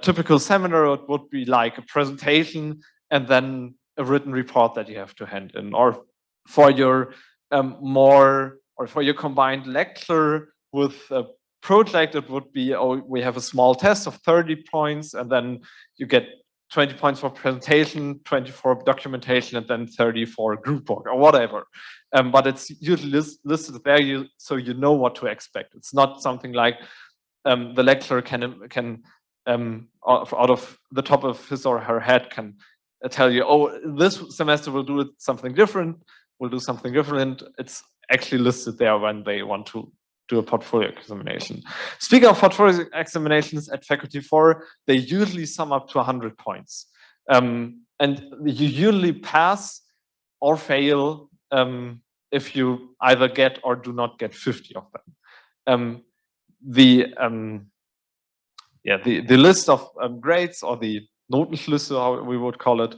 typical seminar, it would be like a presentation and then a written report that you have to hand in. Or for your for your combined lecture with a project, it would be, we have a small test of 30 points, and then you get 20 points for presentation, 20 for documentation, and then 30 for group work or whatever. But it's usually listed there, so you know what to expect. It's not something like the lecturer can out of the top of his or her head can tell you, oh, this semester we'll do something different. We'll do something different. It's actually listed there when they want to do a portfolio examination. Speaking of portfolio examinations at Faculty 4, they usually sum up to 100 points. And you usually pass or fail if you either get or do not get 50 of them. The list of grades, or the Notenschlüsse, how we would call it,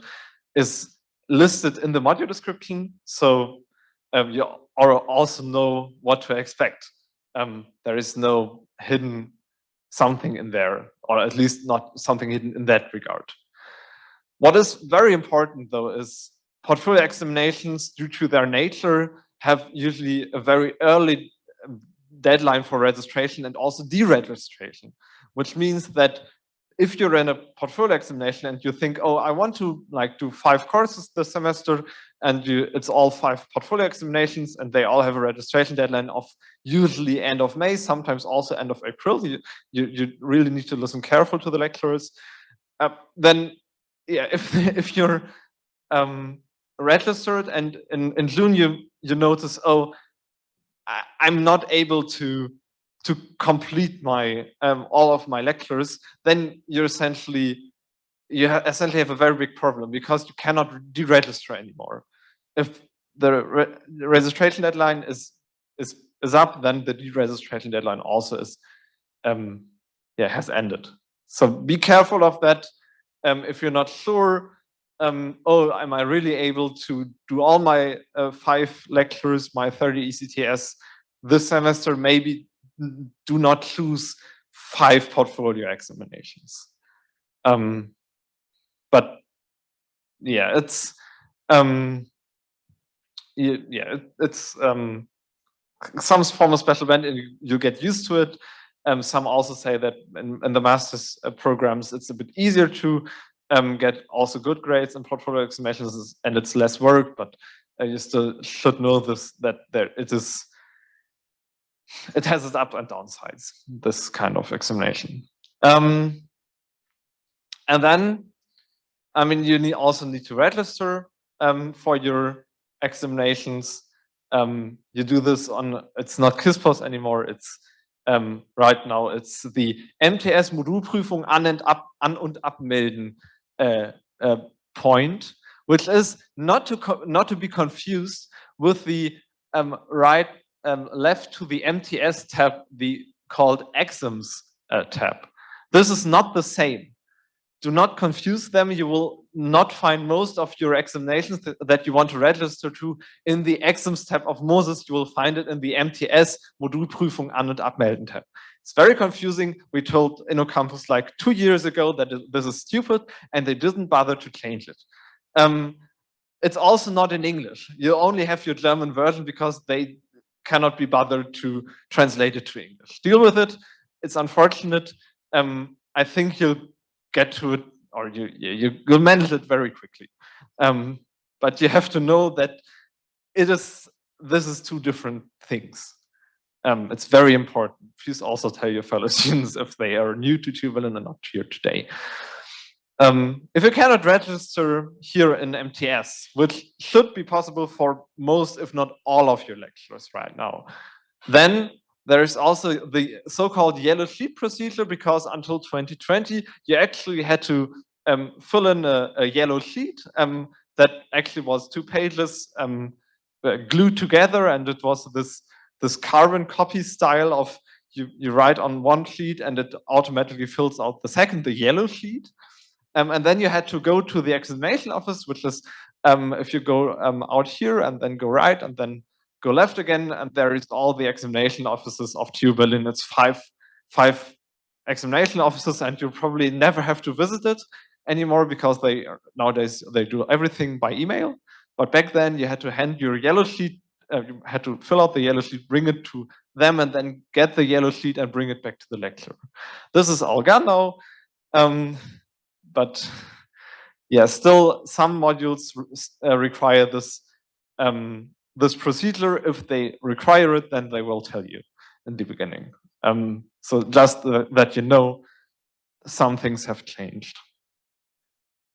is listed in the module description. So you also know what to expect. There is no hidden something in there, or at least not something hidden in that regard. What is very important, though, is portfolio examinations, due to their nature, have usually a very early deadline for registration and also deregistration, which means that if you're in a portfolio examination and you think, oh, I want to like do 5 courses this semester, and it's all 5 portfolio examinations, and they all have a registration deadline of usually end of May, sometimes also end of April. You really need to listen careful to the lecturers. Then, yeah, if you're registered and in June you notice, oh, I'm not able to complete my all of my lectures, then you essentially have a very big problem, because you cannot deregister anymore. If the registration deadline is up, then the deregistration deadline also is has ended. So be careful of that. If you're not sure, oh, am I really able to do all my 5 lectures, my 30 ECTS this semester? Maybe do not choose 5 portfolio examinations. But yeah, it's it's some form of special event, and you get used to it. Some also say that in the master's programs, it's a bit easier to get also good grades in portfolio examinations, and it's less work. But you still should know this, that it has its up and down sides, this kind of examination. And then, I mean, you also need to register for your examinations. You do this on, it's not KISPOS anymore, it's right now it's the MTS Modulprüfung an und abmelden point, which is not to be confused with the left to the MTS tab, the called exams tab. This is not the same. Do not confuse them. You will not find most of your examinations that you want to register to in the exams tab of Moses. You will find it in the MTS Modulprüfung an und abmelden tab. It's very confusing. We told InnoCampus like 2 years ago that this is stupid, and they didn't bother to change it. It's also not in English. You only have your German version because they cannot be bothered to translate it to English. Deal with it. It's unfortunate. I think you'll get to it, or you'll manage it very quickly. But you have to know that this is 2 different things. It's very important. Please also tell your fellow students if they are new to Tuvalu and not here today. If you cannot register here in MTS, which should be possible for most, if not all of your lecturers right now, then there is also the so-called yellow sheet procedure, because until 2020, you actually had to fill in a yellow sheet that actually was 2 pages glued together, and it was this carbon copy style of you write on one sheet and it automatically fills out the yellow sheet. And then you had to go to the examination office, which is if you go out here and then go right and then go left again, and there is all the examination offices of TU Berlin. It's five examination offices, and you probably never have to visit it anymore, because nowadays they do everything by email. But back then you had to hand your yellow sheet, you had to fill out the yellow sheet, bring it to them, and then get the yellow sheet and bring it back to the lecturer. This is all gone now. But yeah, still some modules require this this procedure. If they require it, then they will tell you in the beginning. So just that you know, some things have changed.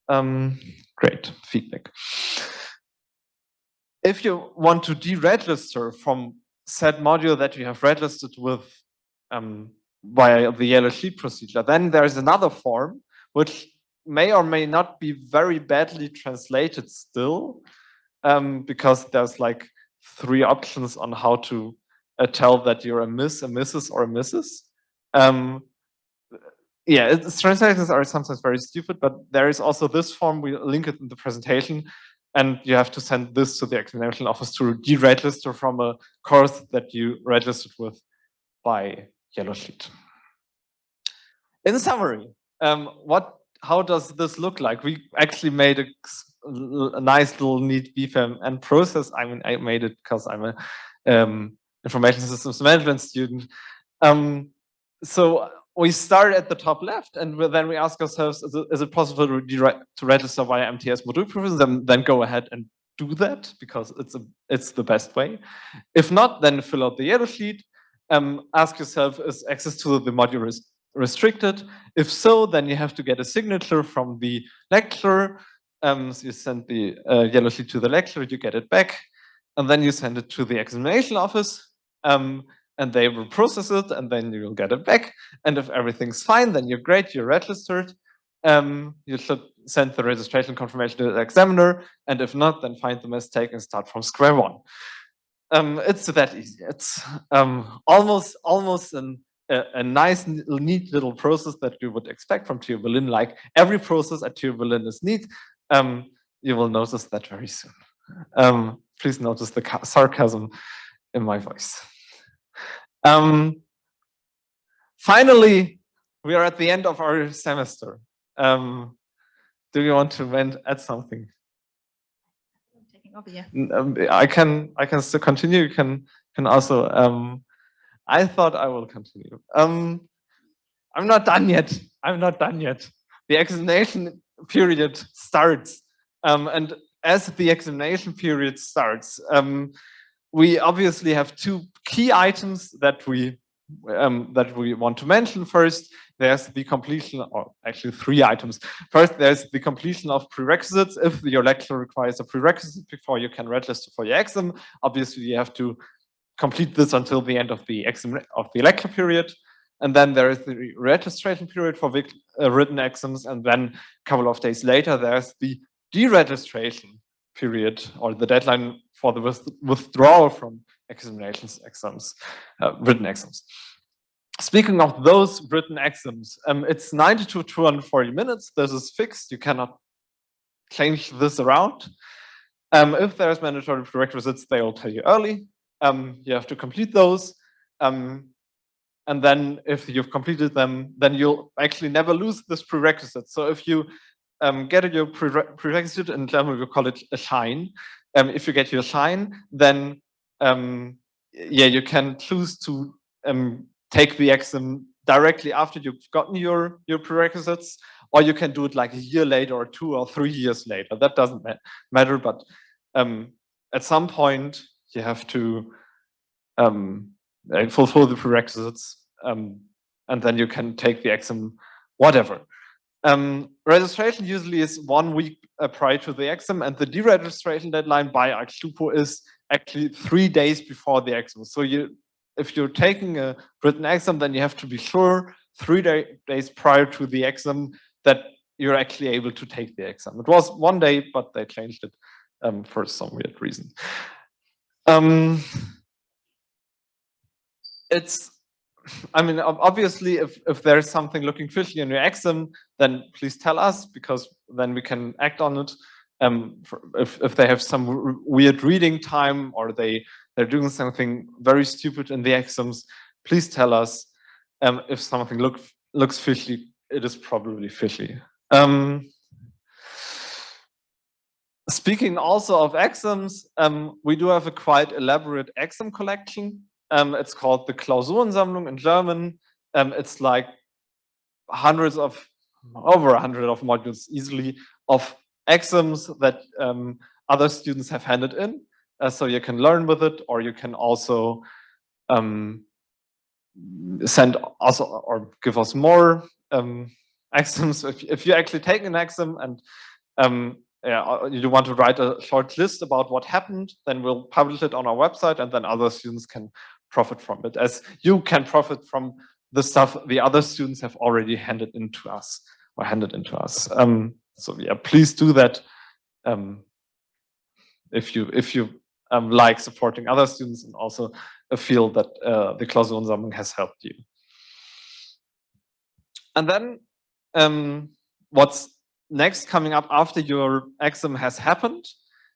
Great feedback. If you want to deregister from said module that you have registered with via the yellow sheet procedure, then there is another form which may or may not be very badly translated still, because there's like 3 options on how to tell that you're a miss, a missus, or a missus. Yeah, translations are sometimes very stupid, but there is also this form. We link it in the presentation, and you have to send this to the examination office to deregister from a course that you registered with by yellow sheet. In summary, how does this look like? We actually made a nice little neat BFM process. I mean, I made it because I'm a information systems management student. So we start at the top left, and then we ask ourselves, is it possible to register via MTS module preferences? Then go ahead and do that, because it's the best way. If not, then fill out the yellow sheet. Ask yourself, is access to the module restricted? If so, then you have to get a signature from the lecturer. So you send the yellow sheet to the lecturer, you get it back, and then you send it to the examination office, and they will process it, and then you'll get it back. And if everything's fine, then you're great, you're registered. You should send the registration confirmation to the examiner, and if not, then find the mistake and start from square one. It's that easy. It's almost a nice, neat little process that you would expect from TU Berlin. Like every process at TU Berlin is neat. You will notice that very soon. Please notice the sarcasm in my voice. Finally, we are at the end of our semester. Do you want to add something? I can still continue. You can also. I thought I will continue. I'm not done yet. I'm not done yet. The examination period starts, and as the examination period starts, we obviously have two key items that we want to mention. First, there's the completion, or actually three items. First, there's the completion of prerequisites. If your lecturer requires a prerequisite before you can register for your exam, obviously you have to complete this until the end of the lecture period. And then there is the registration period for written exams, and then a couple of days later, there's the deregistration period, or the deadline for the withdrawal from examinations exams, written exams. Speaking of those written exams, it's 90 to 240 minutes. This is fixed. You cannot change this around. If there's mandatory prerequisites, they will tell you early. You have to complete those. And then if you've completed them, then you'll actually never lose this prerequisite. So if you get your prerequisite, in German we call it a Schein. If you get your Schein, then yeah, you can choose to take the exam directly after you've gotten your prerequisites, or you can do it like a year later or 2 or 3 years later. That doesn't matter, but at some point you have to fulfill the prerequisites, and then you can take the exam, whatever. Registration usually is 1 week prior to the exam, and the deregistration deadline by Axlupo is actually 3 days before the exam. So if you're taking a written exam, then you have to be sure 3 days prior to the exam that you're actually able to take the exam. It was 1 day, but they changed it for some weird reason. I mean, obviously, if there's something looking fishy in your exam, then please tell us, because then we can act on it. If they have some weird reading time, or they're doing something very stupid in the exams, please tell us. If something looks fishy, it is probably fishy. Speaking also of exams, we do have a quite elaborate exam collection. It's called the Klausurensammlung in German. It's like over 100 of modules easily of exams that other students have handed in. So you can learn with it, or you can also send us or give us more exams. If you actually take an exam and you want to write a short list about what happened, then we'll publish it on our website, and then other students can profit from it, as you can profit from the stuff the other students have already handed into us. So yeah, please do that if you like supporting other students, and also feel that the Klausurensammlung has helped you. And then what's next coming up after your exam has happened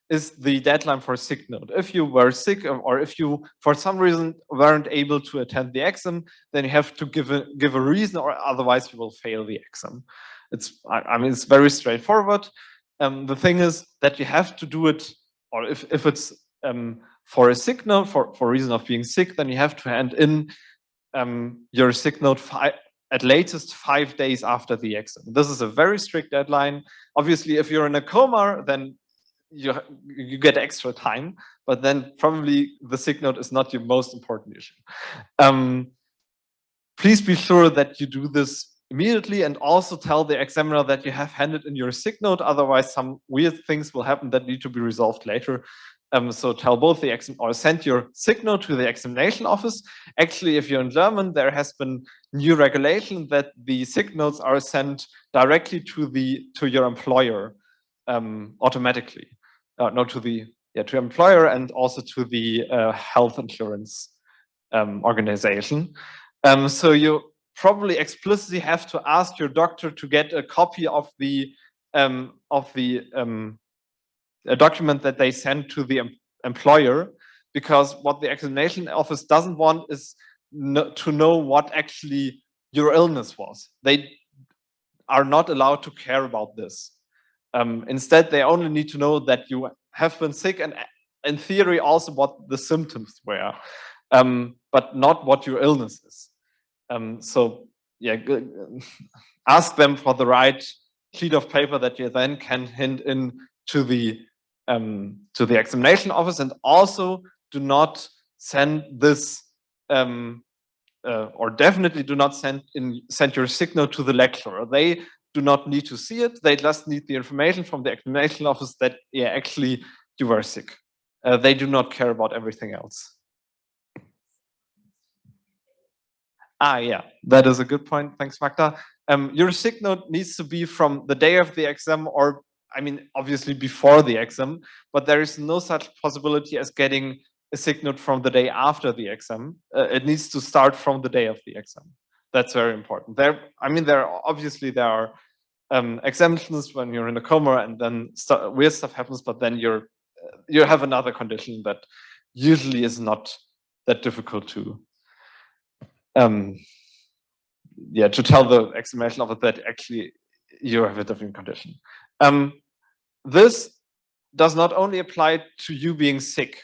is the deadline for sick note. If you were sick, or if you for some reason weren't able to attend the exam, then you have to give a reason, or otherwise you will fail the exam. I mean, it's very straightforward. The thing is that you have to do it, or if it's for a sick note, for reason of being sick, then you have to hand in your sick note at latest 5 days after the exam. This is a very strict deadline. Obviously, if you're in a coma, then you get extra time, but then probably the sick note is not your most important issue. Please be sure that you do this immediately, and also tell the examiner that you have handed in your sick note, otherwise some weird things will happen that need to be resolved later. So tell both the exam, or send your sick note to the examination office. Actually, if you're in German, there has been new regulation that the sick notes are sent directly to your employer automatically. No, to employer, and also to the health insurance organization. So you probably explicitly have to ask your doctor to get a copy of the a document that they send to the employer, because what the examination office doesn't want is to know what actually your illness was. They are not allowed to care about this. Instead, they only need to know that you have been sick, and in theory also what the symptoms were, but not what your illness is. So yeah, ask them for the right sheet of paper that you then can hand in to the examination office, and also do not send this, or definitely do not send your sick note to the lecturer. They do not need to see it. They just need the information from the examination office that actually you were sick. They do not care about everything else. Yeah, that is a good point. Thanks, Magda. Your sick note needs to be from the day of the exam, or I mean, obviously before the exam, but there is no such possibility as getting a sick note from the day after the exam. It needs to start from the day of the exam. That's very important. There are exemptions when you're in a coma and then weird stuff happens, but then you have another condition that usually is not that difficult to tell the examination office that actually you have a different condition. This does not only apply to you being sick,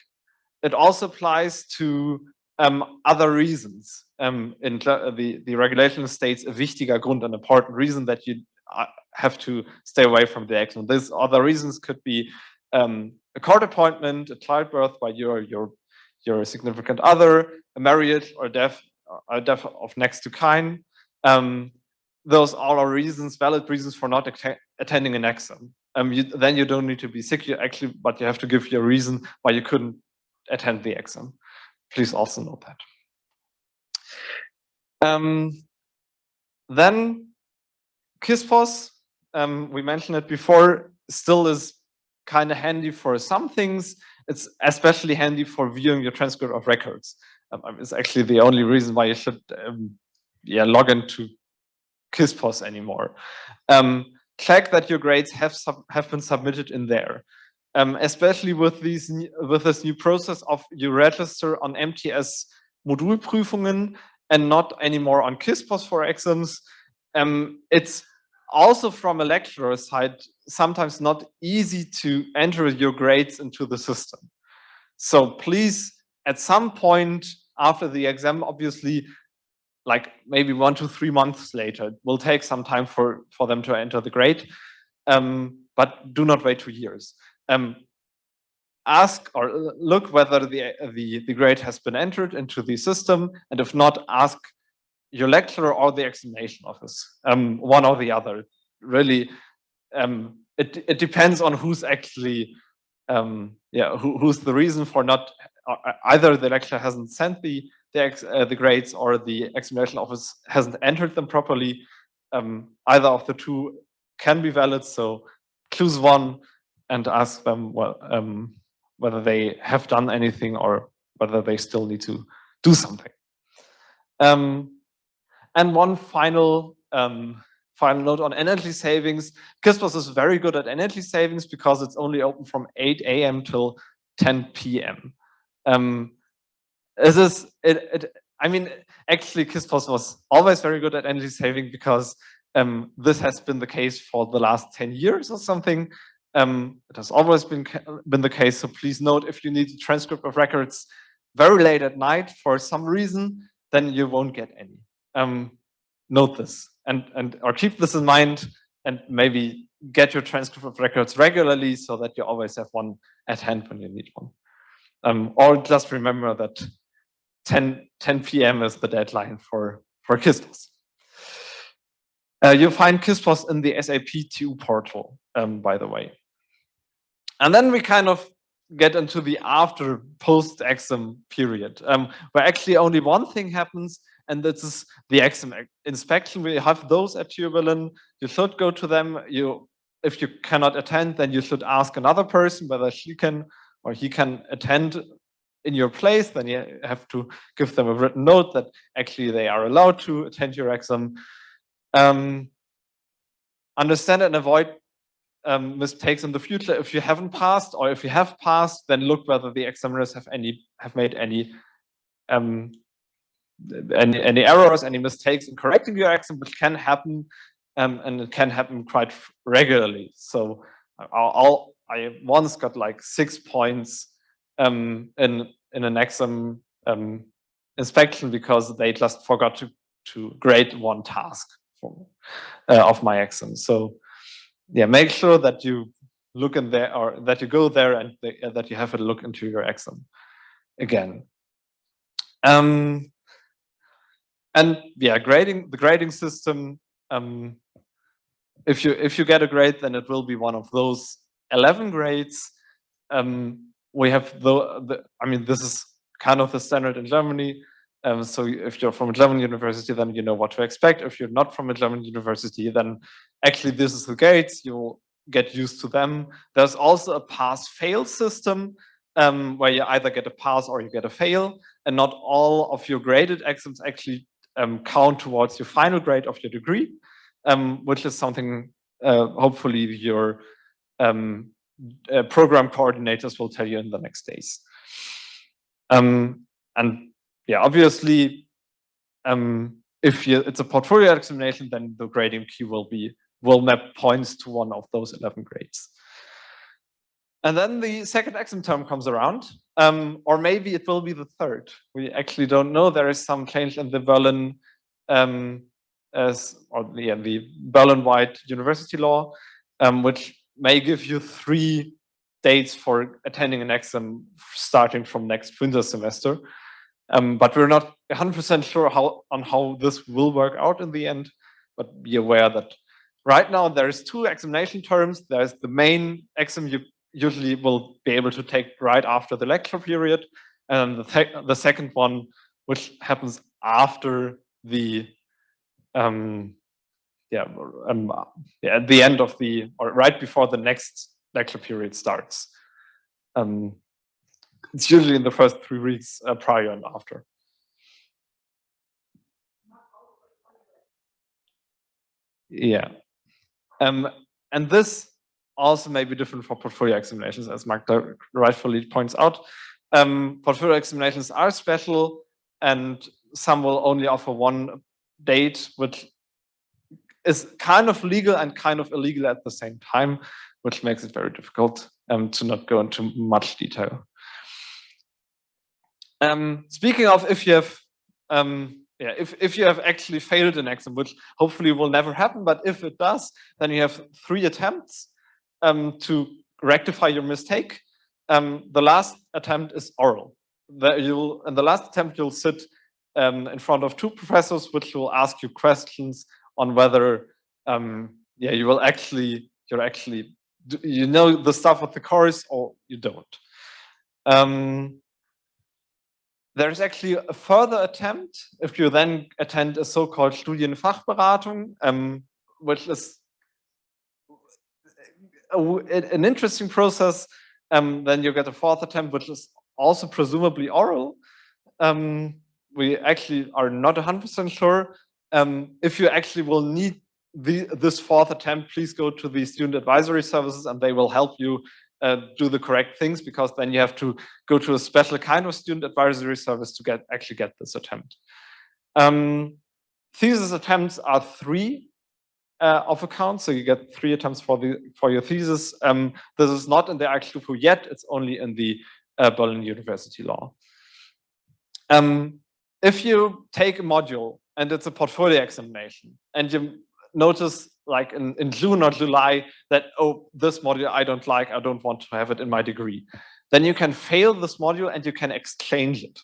it also applies to other reasons. The regulation states a wichtiger Grund, an important reason that you have to stay away from the exam. These other reasons could be a court appointment, a childbirth by your significant other, a marriage, or death of next to kin. Those all are valid reasons for not attending an exam. Then you don't need to be sick, but you have to give your reason why you couldn't attend the exam. Please also note that. Then KISSPOS, we mentioned it before, still is kind of handy for some things. It's especially handy for viewing your transcript of records. It's actually the only reason why you should log into KISSPOS anymore. Check that your grades have been submitted in there. Especially with this new process of you register on MTS Modulprüfungen and not anymore on KISSPOS for exams. It's also from a lecturer's side sometimes not easy to enter your grades into the system. So please, at some point after the exam, obviously, like maybe 1 to 3 months later, it will take some time for them to enter the grade, but do not wait 2 years. Ask or look whether the grade has been entered into the system, and if not, ask your lecturer or the examination office, one or the other. Really, it depends on who's actually, who's the reason for not. Either the lecturer hasn't sent the grades, or the examination office hasn't entered them properly. Either of the two can be valid. So choose one and ask them whether they have done anything or whether they still need to do something. And one final note on energy savings. KISSPOS is very good at energy savings because it's only open from 8 a.m. till 10 p.m. I mean, actually, KISSPOS was always very good at energy saving because this has been the case for the last 10 years or something. It has always been the case. So please note, if you need a transcript of records very late at night for some reason, then you won't get any. note this and or keep this in mind, and maybe get your transcript of records regularly so that you always have one at hand when you need one. Or just remember that 10 p.m. is the deadline for KISSPOS. You'll find KISSPOS in the SAP TU portal, by the way. And then we kind of get into the after post-exam period, where actually only one thing happens, and this is the exam inspection. We have those at TU Berlin. You should go to them. If you cannot attend, then you should ask another person whether she can or he can attend in your place. Then you have to give them a written note that actually they are allowed to attend your exam. Understand and avoid mistakes in the future. If you haven't passed, or if you have passed, then look whether the examiners have made any errors, any mistakes in correcting your exam, which can happen, and it can happen quite regularly. So I once got like 6 points in an exam inspection because they just forgot to grade one task of my exam. So yeah, make sure that you look in there, or that you go there and that you have a look into your exam again. And yeah, the grading system. If you get a grade, then it will be one of those 11 grades. We have I mean, this is kind of the standard in Germany. So if you're from a German university, then you know what to expect. If you're not from a German university, then actually this is the grades. You'll get used to them. There's also a pass-fail system, where you either get a pass or you get a fail, and not all of your graded exams actually count towards your final grade of your degree, which is something hopefully your program coordinators will tell you in the next days. And yeah, obviously, if it's a portfolio examination, then the grading key will map points to one of those 11 grades. And then the second exam term comes around, or maybe it will be the third. We actually don't know. There is some change in the Berlin, the Berlin-wide university law, which may give you 3 dates for attending an exam starting from next winter semester. But we're not 100% sure on how this will work out in the end. But be aware that right now there's 2 examination terms. There's the main exam you usually will be able to take right after the lecture period, and the second one, which happens after the at the end of or right before the next lecture period starts. It's usually in the first 3 weeks prior and after. Yeah, and this also may be different for portfolio examinations, as Mark rightfully points out. Portfolio examinations are special, and some will only offer 1 date, which is kind of legal and kind of illegal at the same time, which makes it very difficult to not go into much detail. Speaking of, if you have if you have actually failed an exam, which hopefully will never happen, but if it does, then you have 3 attempts to rectify your mistake. The last attempt is oral. In the last attempt, you'll sit in front of 2 professors, which will ask you questions on whether you're actually you know the stuff of the course or you don't. There's actually a further attempt if you then attend a so-called Studienfachberatung, which is an interesting process. Then you get a 4th attempt, which is also presumably oral. We actually are not 100% sure. If you actually will need this 4th attempt, please go to the student advisory services, and they will help you do the correct things, because then you have to go to a special kind of student advisory service to actually get this attempt. Thesis attempts are 3 of a count, so you get 3 attempts for your thesis. This is not in the Einstufung yet; it's only in the Berlin University law. If you take a module and it's a portfolio examination, and you notice like in June or July that, oh, this module I don't like, I don't want to have it in my degree, then you can fail this module and you can exchange it.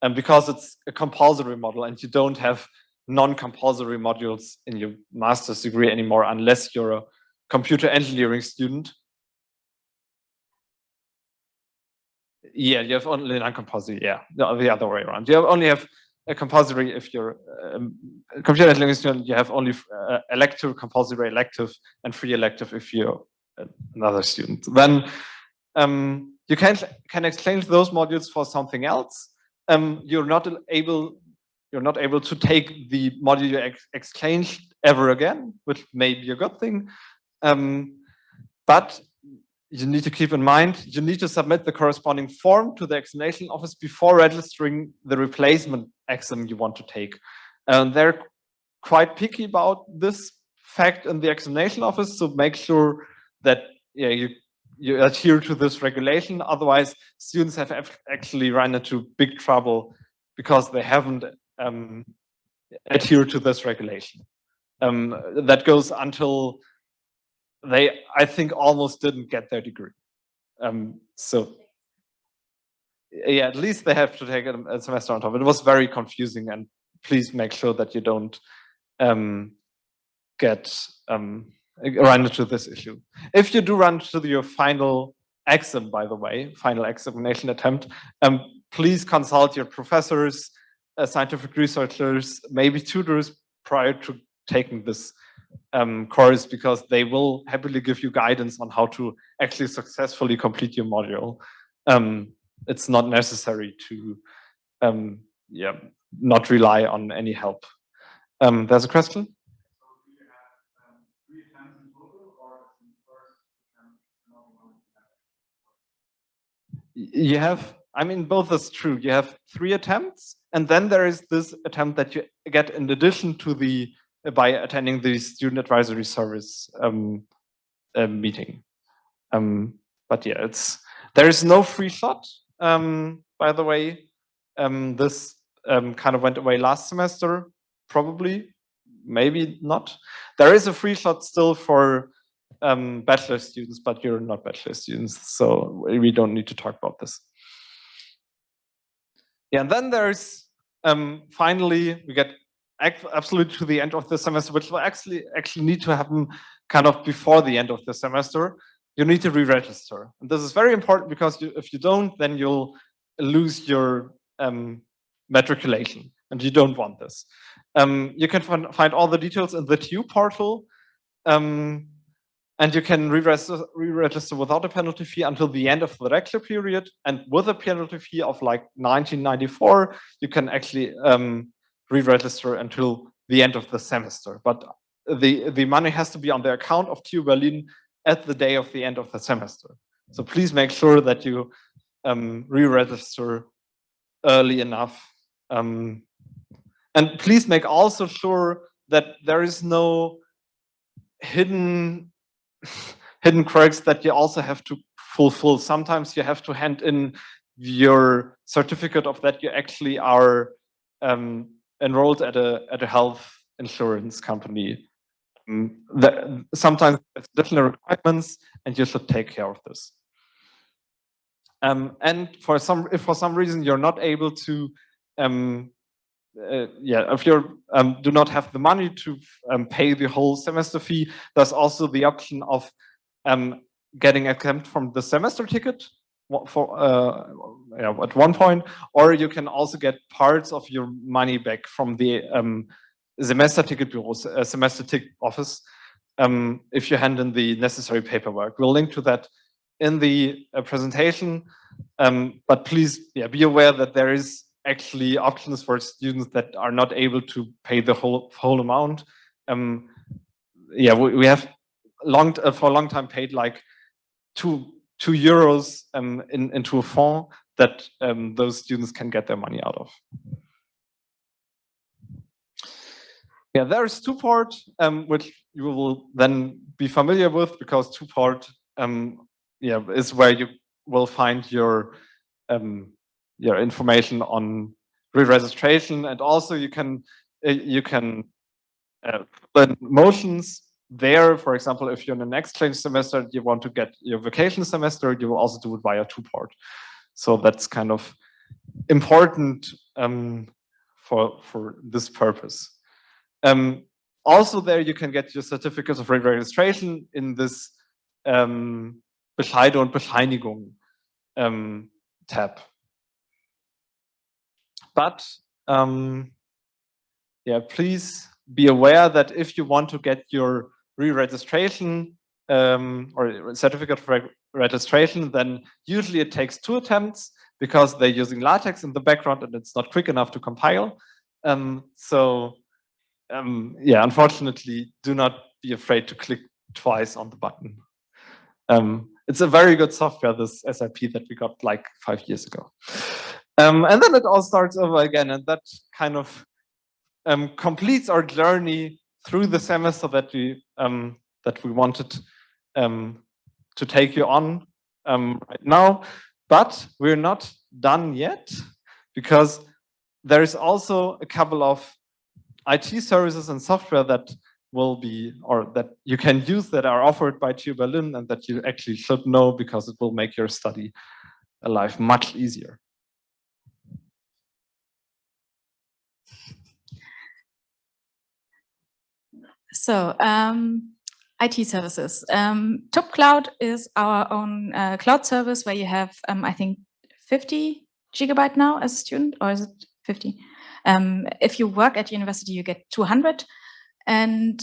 And because it's a compulsory module and you don't have non-compulsory modules in your master's degree anymore unless you're a computer engineering student. Yeah, you have only non-compulsory, yeah, the other way around. You only have a compulsory if you're a computer engineering student, you have only elective, compulsory elective, and free elective if you're another student. Then you can exchange those modules for something else. You're not able to take the module you exchanged ever again, which may be a good thing. But you need to keep in mind, you need to submit the corresponding form to the examination office before registering the replacement exam you want to take. And they're quite picky about this fact in the examination office, so make sure that you adhere to this regulation. Otherwise, students have actually run into big trouble because they haven't adhered to this regulation. That goes until they, I think, almost didn't get their degree. So yeah, at least they have to take a semester on top. It was very confusing, and please make sure that you don't run into this issue. If you do run into your final exam, by the way, final examination attempt, please consult your professors, scientific researchers, maybe tutors prior to taking this course, because they will happily give you guidance on how to actually successfully complete your module. It's not necessary to not rely on any help. There's a question? You have, I mean, both is true. You have 3 attempts, and then there is this attempt that you get in addition to the, by attending the student advisory service meeting. But yeah, there is no free shot, by the way. This kind of went away last semester, probably, maybe not. There is a free shot still for bachelor students, but you're not bachelor students, so we don't need to talk about this. Yeah, and then there's finally we get absolutely to the end of the semester, which will actually need to happen kind of before the end of the semester. You need to re-register, and this is very important because if you don't, then you'll lose your matriculation, and you don't want this. You can find all the details in the HowTU portal. And you can re-register without a penalty fee until the end of the lecture period. And with a penalty fee of like 1994, you can actually re-register until the end of the semester. But the money has to be on the account of TU Berlin at the day of the end of the semester. So please make sure that you re-register early enough. And please make also sure that there is no hidden quirks that you also have to fulfill. Sometimes you have to hand in your certificate of that you actually are enrolled at a health insurance company. Sometimes there's additional requirements, and you should take care of this. And if for some reason you're not able to, if you do not have the money to pay the whole semester fee, there's also the option of getting exempt from the semester ticket at one point, or you can also get parts of your money back from the semester ticket bureaus, semester ticket office, if you hand in the necessary paperwork. We'll link to that in the presentation, but please be aware that there is actually options for students that are not able to pay the whole amount. We have for a long time paid like €2 into a fund that those students can get their money out of. Yeah, there is TUPort, which you will then be familiar with, because TUPort is where you will find your information on re-registration, and also you can you can learn motions there. For example, if you're in an exchange semester, you want to get your vacation semester, you will also do it via two-part. So that's kind of important for this purpose. Also there you can get your certificates of registration in this Bescheide und Bescheinigung tab. But yeah, please be aware that if you want to get your re-registration or certificate of registration, then usually it takes 2 attempts because they're using LaTeX in the background and it's not quick enough to compile. Yeah, unfortunately, do not be afraid to click twice on the button. It's a very good software, this SIP that we got like 5 years ago. And then it all starts over again, and that kind of completes our journey through the semester that we wanted to take you on right now. But we're not done yet, because there is also a couple of IT services and software that will be, or that you can use, that are offered by TU Berlin and that you actually should know, because it will make your study life much easier. So, IT services. TUB Cloud is our own cloud service where you have, I think, 50 gigabyte now as a student, or is it 50? If you work at university, you get 200. And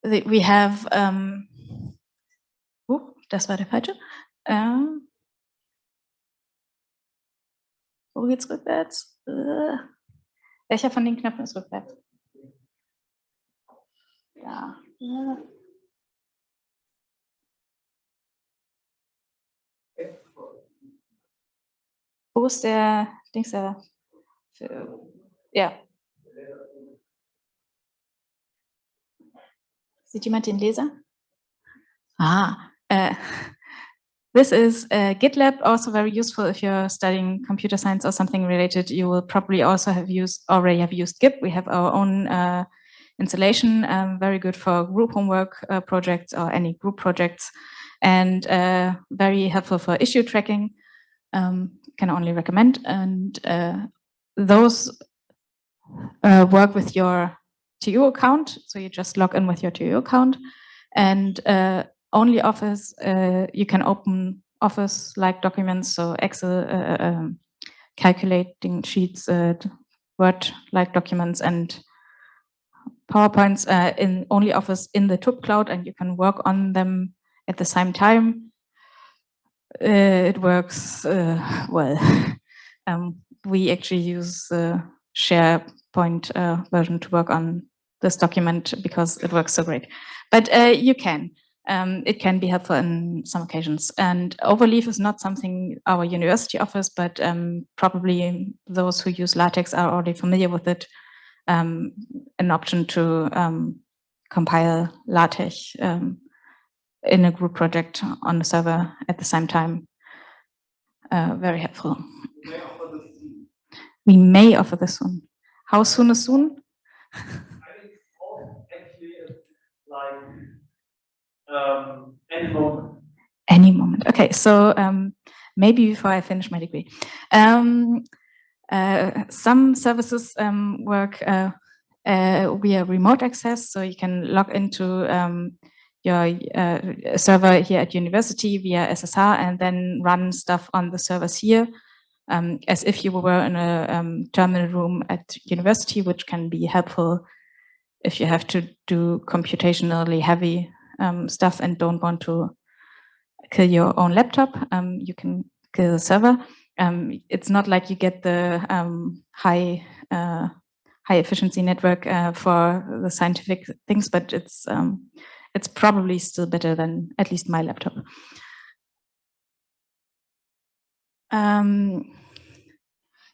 we have, das war der falsche. Wo geht's rückwärts? Welcher von den Knöpfen ist rückwärts? Ja. Wo ist der Dings da? Ja. Sieht jemand den Laser? This is GitLab, also very useful if you're studying computer science or something related. You will probably also already have used Git. We have our own installation, very good for group homework projects or any group projects, and very helpful for issue tracking. Can only recommend. And those work with your TU account, so you just log in with your TU account, and only Office, you can open Office-like documents, so Excel, calculating sheets, Word-like documents, and PowerPoints in only Office in the TUB Cloud, and you can work on them at the same time. It works well. We actually use the SharePoint version to work on this document because it works so great. But you can. It can be helpful in some occasions. And Overleaf is not something our university offers, but probably those who use LaTeX are already familiar with it. An option to compile LaTeX in a group project on the server at the same time. Very helpful. We may offer this soon. How soon is soon? I think actually it's like any moment. Any moment. Okay, so maybe before I finish my degree. Some services work via remote access, so you can log into your server here at university via SSH and then run stuff on the servers here, as if you were in a terminal room at university, which can be helpful if you have to do computationally heavy stuff and don't want to kill your own laptop. You can kill the server. It's not like you get the high efficiency network for the scientific things, but it's probably still better than at least my laptop.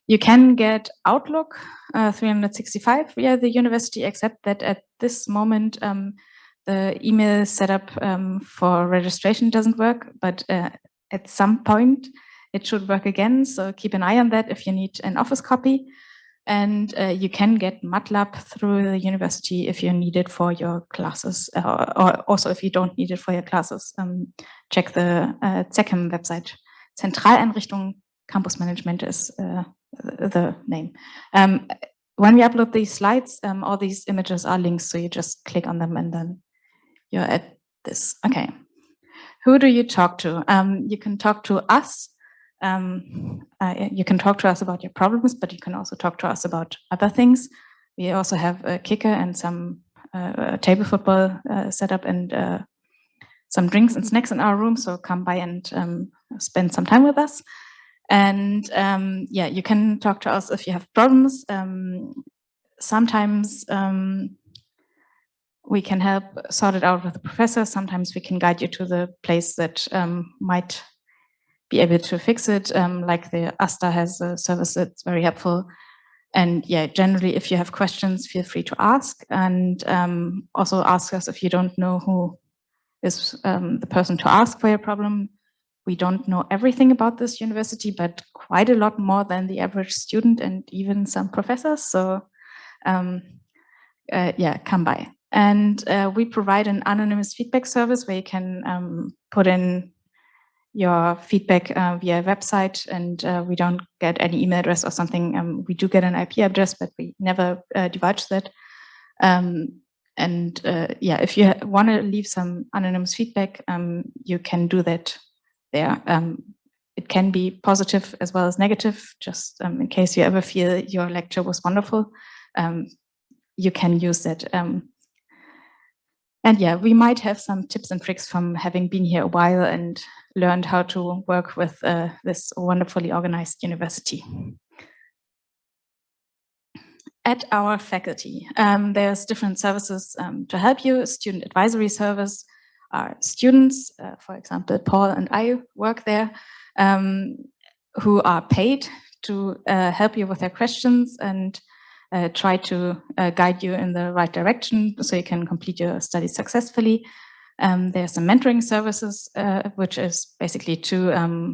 You can get Outlook 365 via the university, except that at this moment the email setup for registration doesn't work, but at some point it should work again, so keep an eye on that if you need an Office copy. And you can get MATLAB through the university if you need it for your classes, or also if you don't need it for your classes. Check the ZECM website. Zentraleinrichtung Campus Management is the name. When we upload these slides, all these images are links, so you just click on them and then you're at this. Okay. Who do you talk to? You can talk to us. You can talk to us about your problems, but you can also talk to us about other things. We also have a kicker and some table football set up and some drinks and snacks in our room. So come by and spend some time with us. And yeah, you can talk to us if you have problems. Sometimes we can help sort it out with the professor. Sometimes we can guide you to the place that might be able to fix it. Like the ASTA has a service that's very helpful. And yeah, generally, if you have questions, feel free to ask. And also ask us if you don't know who is the person to ask for your problem. We don't know everything about this university, but quite a lot more than the average student and even some professors. So yeah, come by. And we provide an anonymous feedback service where you can put in your feedback via website, and we don't get any email address or something. We do get an IP address, but we never divulge that. And yeah, if you want to leave some anonymous feedback, you can do that there. It can be positive as well as negative, just in case you ever feel your lecture was wonderful. You can use that. And yeah, we might have some tips and tricks from having been here a while and learned how to work with this wonderfully organized university. At our faculty, there's different services to help you. Student advisory service, our students, for example, Paul and I work there, who are paid to help you with their questions and try to guide you in the right direction so you can complete your studies successfully. There's some mentoring services, which is basically two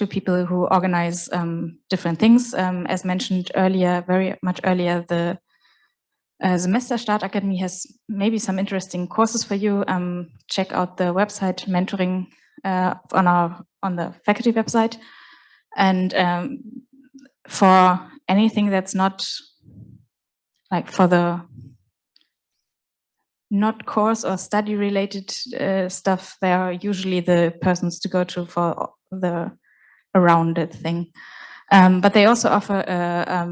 people who organize different things. As mentioned earlier, very much earlier, the Semester Start Academy has maybe some interesting courses for you. Check out the website mentoring on the faculty website. And for anything that's not like for the not course or study related stuff, they are usually the persons to go to for the around it thing. But they also offer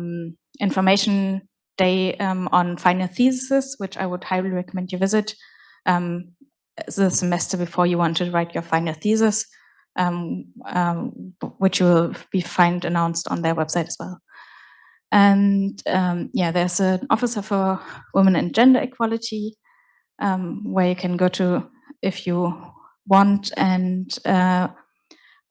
information day on final thesis, which I would highly recommend you visit the semester before you want to write your final thesis, which will be find announced on their website as well. And yeah, there's an officer for women and gender equality where you can go to if you want. And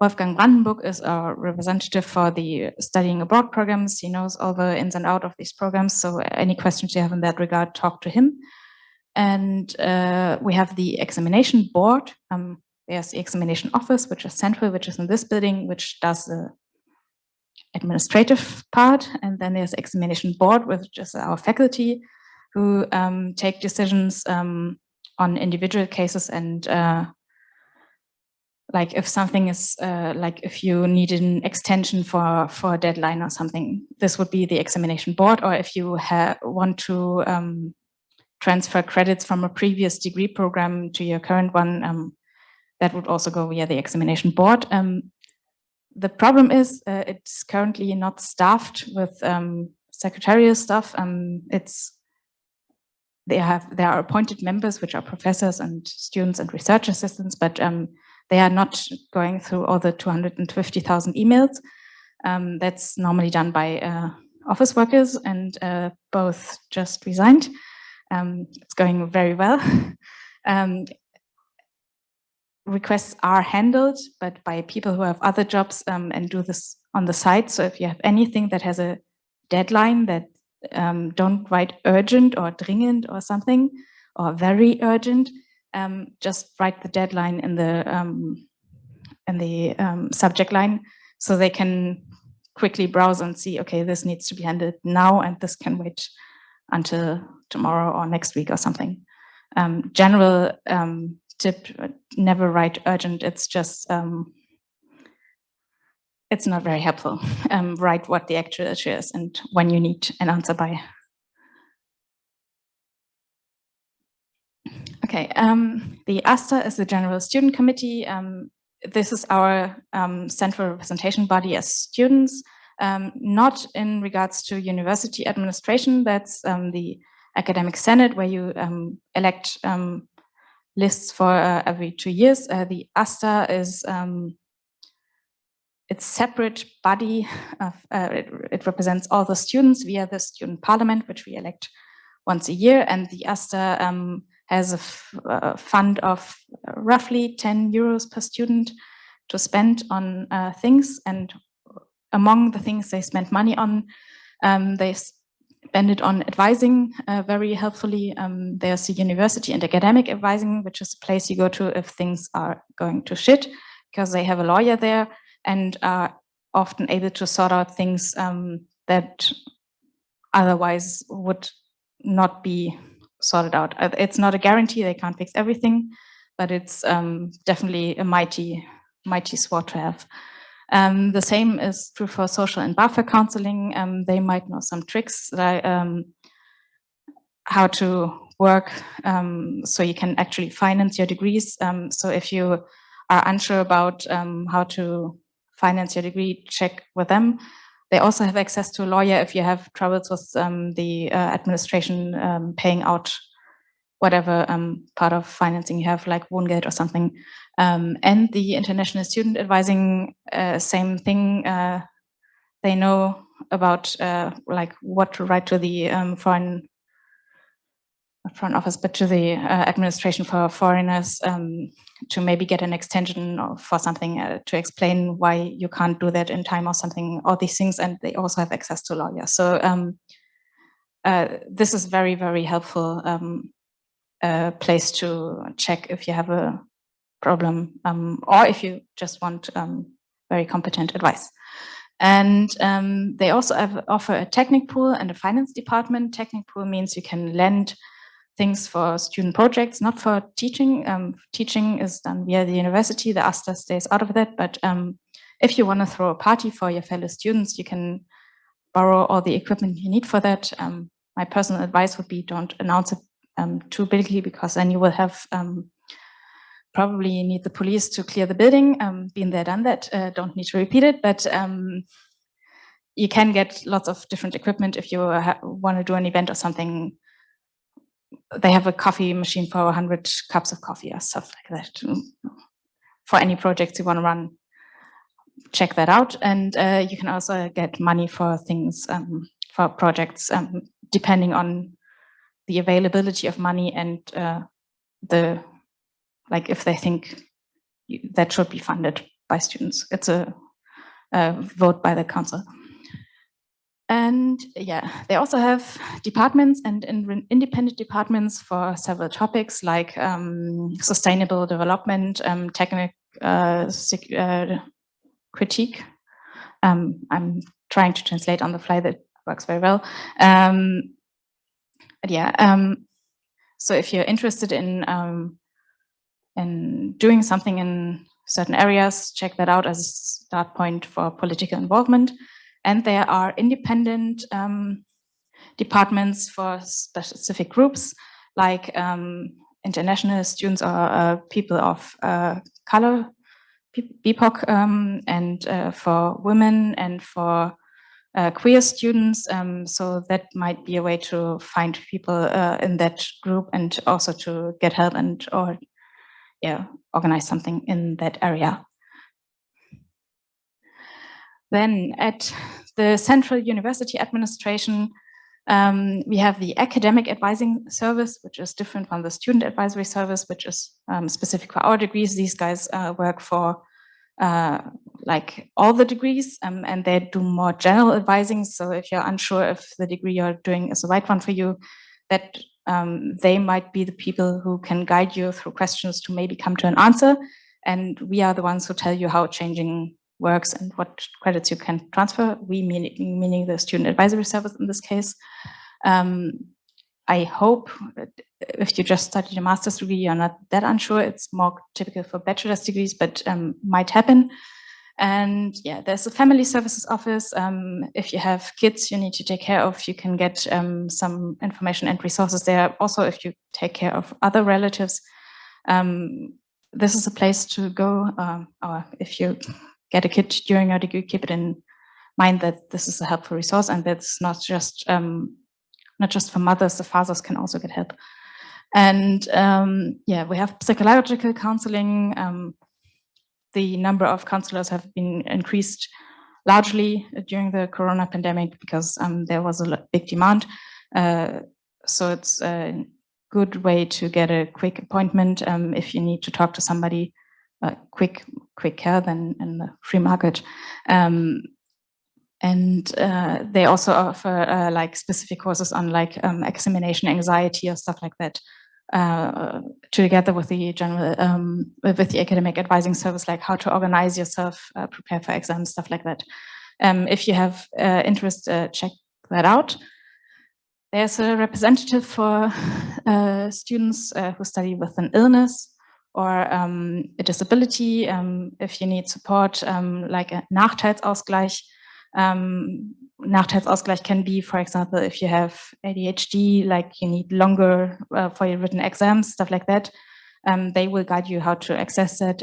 Wolfgang Brandenburg is our representative for the studying abroad programs. He knows all the ins and outs of these programs. So any questions you have in that regard, talk to him. And we have the examination board. There's the examination office, which is central, which is in this building, which does the administrative part. And then there's the examination board, which is our faculty who take decisions on individual cases and like if something is like if you need an extension for a deadline or something, this would be the examination board. Or if you want to transfer credits from a previous degree program to your current one, that would also go via the examination board. The problem is it's currently not staffed with secretarial staff. There are appointed members, which are professors and students and research assistants, but they are not going through all the 250,000 emails. That's normally done by office workers, and both just resigned. It's going very well. Requests are handled, but by people who have other jobs and do this on the side. So if you have anything that has a deadline that don't write urgent or dringend or something, or very urgent, just write the deadline in the subject line so they can quickly browse and see, okay, this needs to be handled now and this can wait until tomorrow or next week or something. General tip, never write urgent. It's just, it's not very helpful. Write what the actual issue is and when you need an answer by. Okay, the ASTA is the General Student Committee. This is our central representation body as students, not in regards to university administration. That's the Academic Senate, where you elect lists for every 2 years. The ASTA is it's separate body. It represents all the students via the student parliament, which we elect once a year, and the ASTA has a fund of roughly 10 euros per student to spend on things. And among the things they spend money on, they spend it on advising very helpfully. There's a university and academic advising, which is a place you go to if things are going to shit, because they have a lawyer there and are often able to sort out things that otherwise would not be sorted out. It's not a guarantee, they can't fix everything, but it's definitely a mighty sword to have. The same is true for social and BAföG counseling. They might know some tricks like how to work so you can actually finance your degrees. So if you are unsure about how to finance your degree, check with them. They also have access to a lawyer if you have troubles with the administration paying out whatever part of financing you have, like Wohngeld or something. And the International Student Advising, same thing. They know about like what to write to the foreign office, but to the administration for foreigners to maybe get an extension for something to explain why you can't do that in time or something, all these things. And they also have access to lawyers. So this is very, very helpful place to check if you have a problem or if you just want very competent advice. And they also offer a technic pool and a finance department. Technic pool means you can lend things for student projects, not for teaching. Teaching is done via the university. The ASTA stays out of that. But if you want to throw a party for your fellow students, you can borrow all the equipment you need for that. My personal advice would be don't announce it too bigly, because then you will have probably need the police to clear the building. Been there, done that. Don't need to repeat it, but you can get lots of different equipment if you want to do an event or something. They have a coffee machine for 100 cups of coffee or stuff like that. For any projects you want to run, check that out. And you can also get money for things, for projects, depending on the availability of money and like if they think that should be funded by students. It's a vote by the council. And yeah, they also have departments and independent departments for several topics like sustainable development, technical critique. I'm trying to translate on the fly, that works very well. So if you're interested in doing something in certain areas, check that out as a start point for political involvement. And there are independent departments for specific groups, like international students or people of color, BIPOC, and for women and for queer students. So that might be a way to find people in that group and also to get help and or organize something in that area. Then at the Central University Administration, we have the Academic Advising Service, which is different from the Student Advisory Service, which is specific for our degrees. These guys work for like all the degrees, and they do more general advising. So if you're unsure if the degree you're doing is the right one for you, that they might be the people who can guide you through questions to maybe come to an answer. And we are the ones who tell you how changing works and what credits you can transfer. We meaning the student advisory service in this case. I hope if you just studied a master's degree, you're not that unsure. It's more typical for bachelor's degrees, but might happen. And yeah, there's a family services office. If you have kids you need to take care of, you can get some information and resources there. Also, if you take care of other relatives, this is a place to go. Or if you get a kid during your degree, keep it in mind that this is a helpful resource, and that's not just for mothers, the fathers can also get help. And yeah, we have psychological counseling. The number of counselors have been increased largely during the corona pandemic because there was a big demand. So it's a good way to get a quick appointment if you need to talk to somebody, quick care than in the free market. And they also offer like specific courses on like examination anxiety or stuff like that, together with the general, with the academic advising service, like how to organize yourself, prepare for exams, stuff like that. If you have interest, check that out. There's a representative for students who study with an illness or a disability. If you need support, like a Nachteilsausgleich. Nachteilsausgleich can be, for example, if you have ADHD, like you need longer for your written exams, stuff like that. They will guide you how to access that.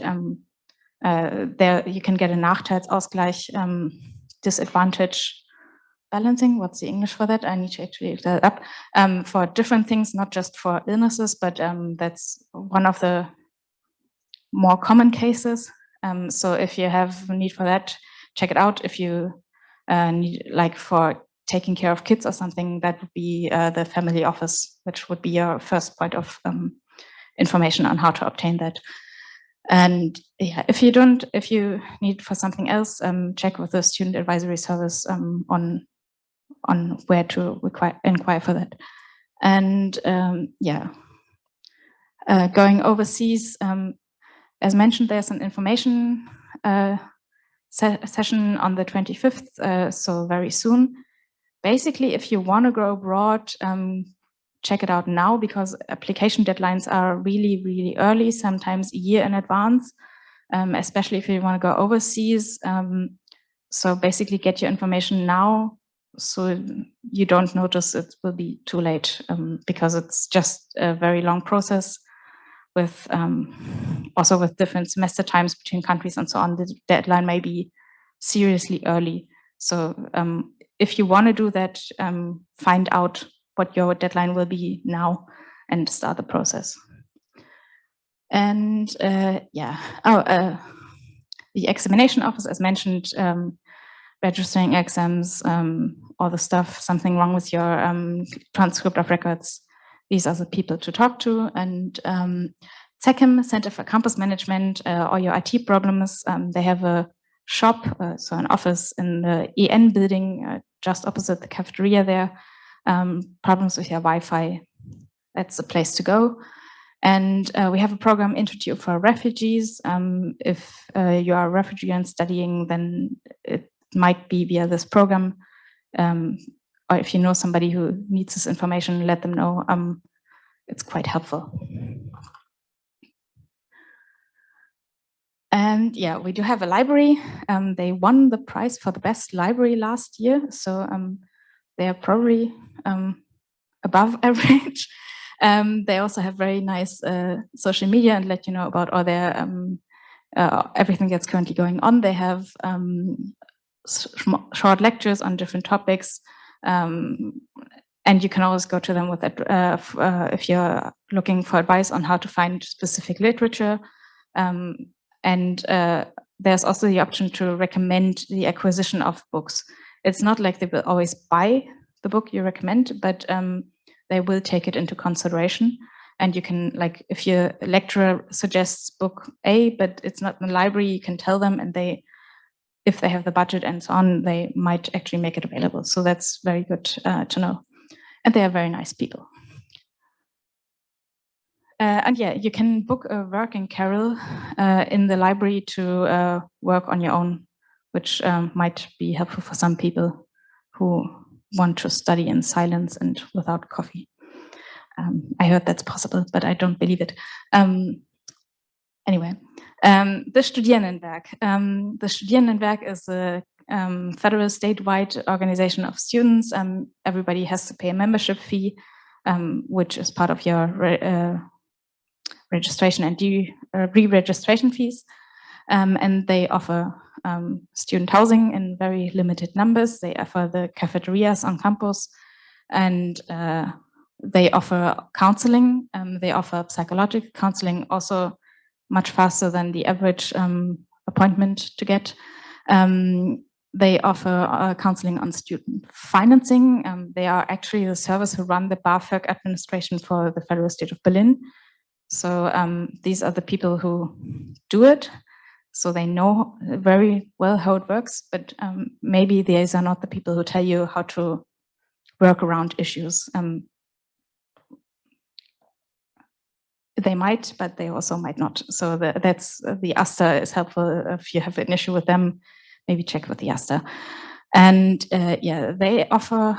There you can get a Nachteilsausgleich, disadvantage balancing. What's the English for that? I need to actually look that up. For different things, not just for illnesses, but that's one of the more common cases. So if you have a need for that, check it out. If you need, like for taking care of kids or something, that would be the family office, which would be your first point of information on how to obtain that. And yeah, if you need for something else, check with the student advisory service on where to inquire for that. And yeah, going overseas, as mentioned, there's an information session on the 25th, so very soon. Basically, if you want to go abroad, check it out now, because application deadlines are really, really early, sometimes a year in advance, especially if you want to go overseas. So basically get your information now so you don't notice it will be too late, because it's just a very long process with also with different semester times between countries and so on. The deadline may be seriously early. So if you want to do that, find out what your deadline will be now and start the process. And yeah, the examination office, as mentioned, registering exams, all the stuff, something wrong with your transcript of records. These are the people to talk to. And CECM, Center for Campus Management, or your IT problems, they have a shop, so an office in the EN building, just opposite the cafeteria there. Problems with your Wi-Fi, that's the place to go. And we have a program, Introductory for refugees. If you are a refugee and studying, then it might be via this program. Or if you know somebody who needs this information, let them know. It's quite helpful. And yeah, we do have a library. They won the prize for the best library last year. So they are probably above average. They also have very nice social media and let you know about all their everything that's currently going on. They have short lectures on different topics. And you can always go to them with it if you're looking for advice on how to find specific literature. And there's also the option to recommend the acquisition of books. It's not like they will always buy the book you recommend, but they will take it into consideration. And you can, like, if your lecturer suggests book A, but it's not in the library, you can tell them, and they, if they have the budget and so on, they might actually make it available. So that's very good to know. And they are very nice people. And yeah, you can book a working carol in the library to work on your own which might be helpful for some people who want to study in silence and without coffee. I heard that's possible, but I don't believe it. Anyway, the Studierendenwerk. The Studierendenwerk is a federal statewide organization of students. Everybody has to pay a membership fee, which is part of your registration and re-registration fees. And they offer student housing in very limited numbers. They offer the cafeterias on campus, and they offer counseling. They offer psychological counseling, also much faster than the average appointment to get. They offer counseling on student financing. They are actually the service who run the BAföG administration for the federal state of Berlin. So these are the people who do it. So they know very well how it works, but maybe these are not the people who tell you how to work around issues. They might, but they also might not. So that's the AStA is helpful. If you have an issue with them, maybe check with the AStA. And yeah, they offer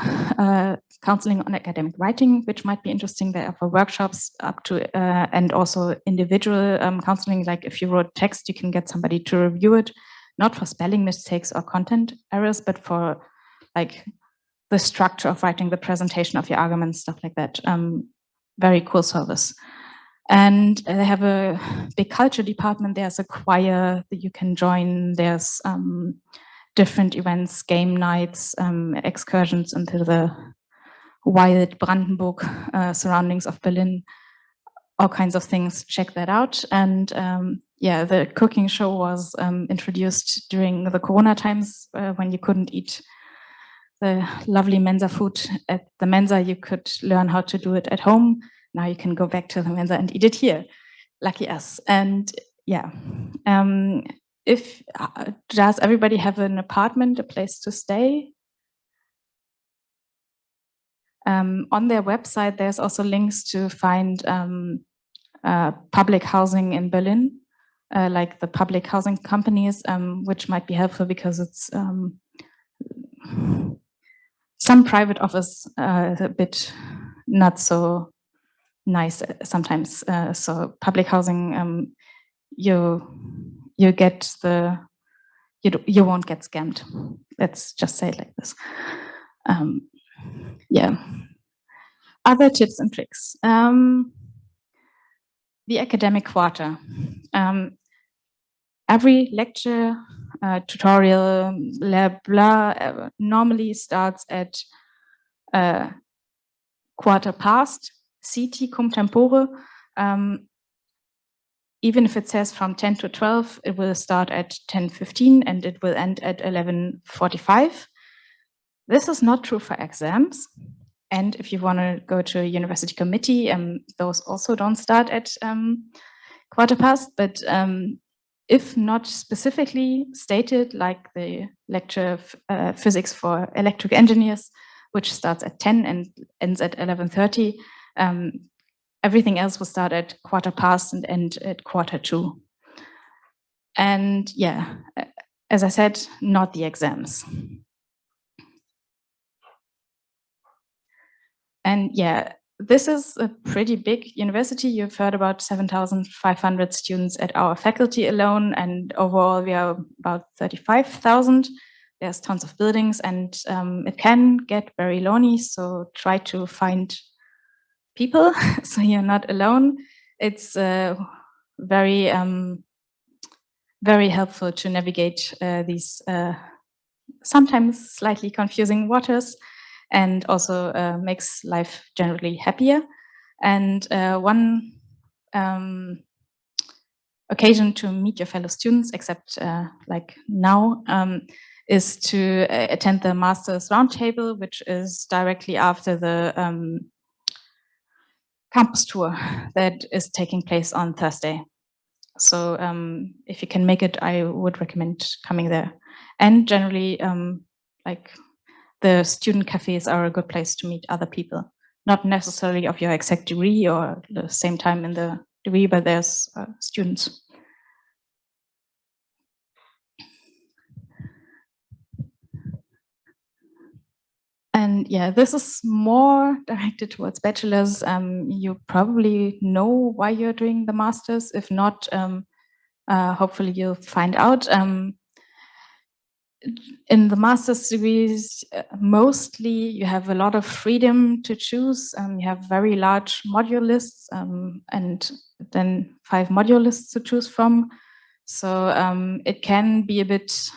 counseling on academic writing, which might be interesting. They offer workshops up to, and also individual counseling. Like if you wrote text, you can get somebody to review it, not for spelling mistakes or content errors, but for like the structure of writing, the presentation of your arguments, stuff like that. Very cool service. And they have a big culture department. There's a choir that you can join. There's different events, game nights, excursions into the wild Brandenburg surroundings of Berlin, all kinds of things. Check that out. And yeah, the cooking show was introduced during the Corona times when you couldn't eat the lovely Mensa food at the Mensa. You could learn how to do it at home. Now you can go back to the Mensa and eat it here. Lucky us. And yeah, if does everybody have an apartment, a place to stay? On their website, there's also links to find public housing in Berlin, like the public housing companies, which might be helpful because it's some private office a bit not so nice sometimes. So public housing, you get the you won't get scammed. Let's just say it like this. Yeah. Other tips and tricks. The academic quarter. Every lecture, tutorial, lab, blah, normally starts at quarter past. CT cum tempore. Even if it says from 10 to 12, it will start at 10:15 and it will end at 11:45. This is not true for exams. And if you want to go to a university committee, those also don't start at quarter past. But if not specifically stated, like the lecture of physics for electric engineers, which starts at 10 and ends at 11:30, everything else will start at quarter past and end at 1:45. And yeah, as I said, not the exams. And yeah, this is a pretty big university. You've heard about 7,500 students at our faculty alone, and overall we are about 35,000. There's tons of buildings, and it can get very lonely, so try to find people so you're not alone. It's very very helpful to navigate these sometimes slightly confusing waters, and also makes life generally happier. And one occasion to meet your fellow students, except like now, is to attend the Masters Roundtable, which is directly after the campus tour that is taking place on Thursday. So if you can make it, I would recommend coming there. And generally, like the student cafes are a good place to meet other people, not necessarily of your exact degree or the same time in the degree, but there's students. And yeah, this is more directed towards bachelors. You probably know why you're doing the masters. If not, hopefully you'll find out. In the master's degrees, mostly you have a lot of freedom to choose. You have very large module lists and then 5 module lists to choose from. So it can be a bit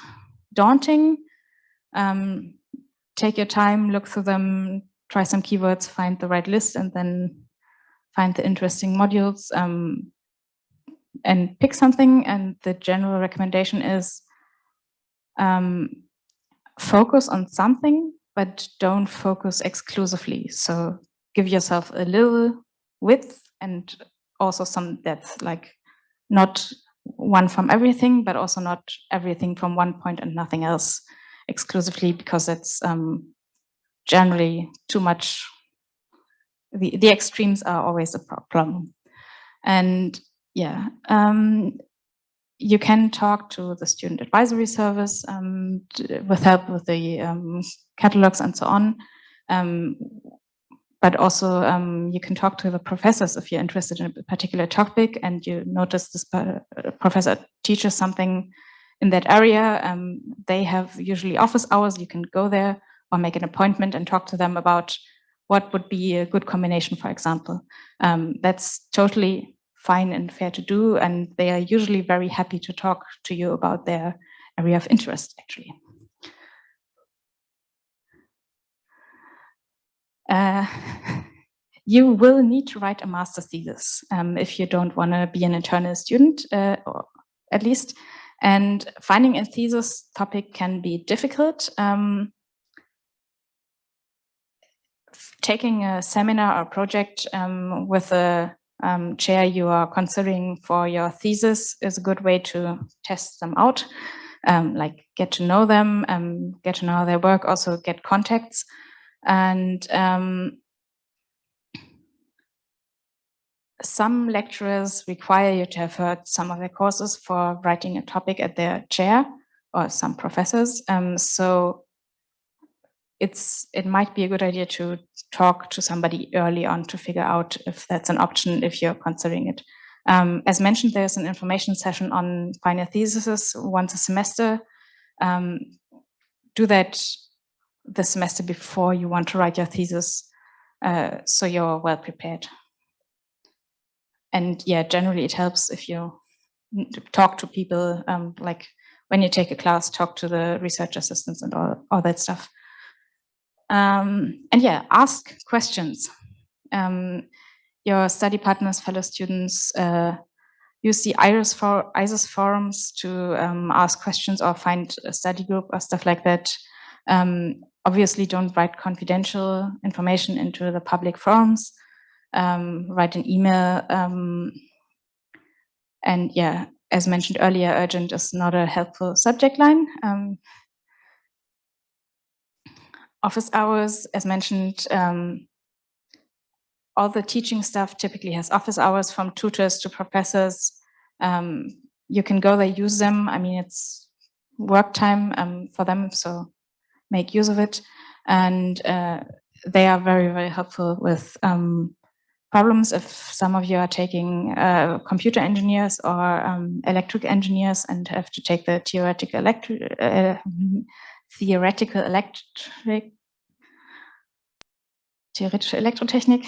daunting. Take your time, look through them, try some keywords, find the right list, and then find the interesting modules and pick something. And the general recommendation is focus on something, but don't focus exclusively. So give yourself a little width and also some depth, like not one from everything, but also not everything from one point and nothing else exclusively, because it's generally too much. The extremes are always a problem. And yeah, you can talk to the student advisory service with help with the catalogs and so on. But also you can talk to the professors if you're interested in a particular topic and you notice this professor teaches something in that area. They have usually office hours. You can go there or make an appointment and talk to them about what would be a good combination, for example. That's totally fine and fair to do, and they are usually very happy to talk to you about their area of interest, actually. You will need to write a master's thesis if you don't want to be an internal student, or at least. And finding a thesis topic can be difficult. Taking a seminar or project with a chair you are considering for your thesis is a good way to test them out, like get to know them, get to know their work, also get contacts. And some lecturers require you to have heard some of their courses for writing a topic at their chair, or some professors. So it might be a good idea to talk to somebody early on to figure out if that's an option if you're considering it. As mentioned, there's an information session on final theses once a semester. Do that the semester before you want to write your thesis, so you're well prepared. And yeah, generally it helps if you talk to people, like when you take a class, talk to the research assistants and all that stuff. And yeah, ask questions. Your study partners, fellow students, use the ISIS forums to ask questions or find a study group or stuff like that. Obviously, don't write confidential information into the public forums. Write an email. And yeah, as mentioned earlier, urgent is not a helpful subject line. Office hours, as mentioned, all the teaching stuff typically has office hours, from tutors to professors. You can go there, use them. I mean, it's work time for them, so make use of it. And they are very, very helpful with problems. If some of you are taking computer engineers or electric engineers and have to take the theoretical Elektrotechnik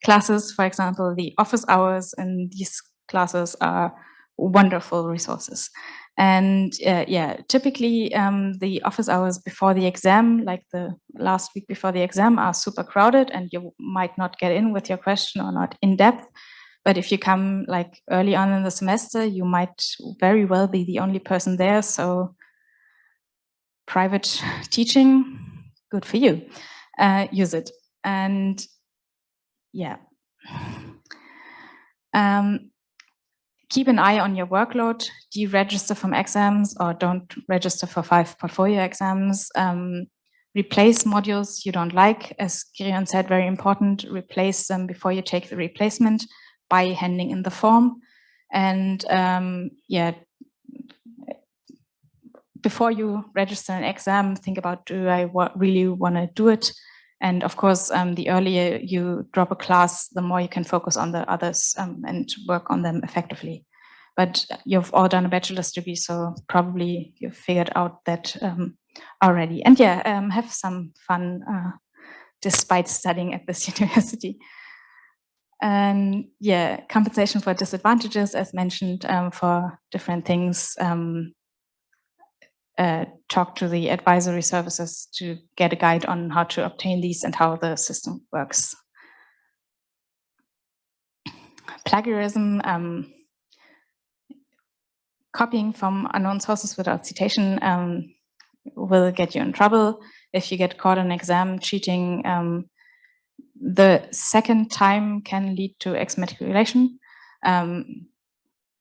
classes, for example, the office hours in these classes are wonderful resources. And yeah, typically the office hours before the exam, like the last week before the exam, are super crowded and you might not get in with your question or not in depth. But if you come like early on in the semester, you might very well be the only person there. So private teaching, good for you. Use it. And yeah. Keep an eye on your workload. Deregister from exams or don't register for 5 portfolio exams. Replace modules you don't like. As Girion said, very important, replace them before you take the replacement by handing in the form. And yeah, before you register an exam, think about, do I really want to do it? And of course, the earlier you drop a class, the more you can focus on the others and work on them effectively. But you've all done a bachelor's degree, so probably you've figured out that already. And yeah, have some fun despite studying at this university. And yeah, compensation for disadvantages, as mentioned, for different things. Talk to the advisory services to get a guide on how to obtain these and how the system works. Plagiarism, copying from unknown sources without citation will get you in trouble. If you get caught in exam cheating, the second time can lead to exmatriculation.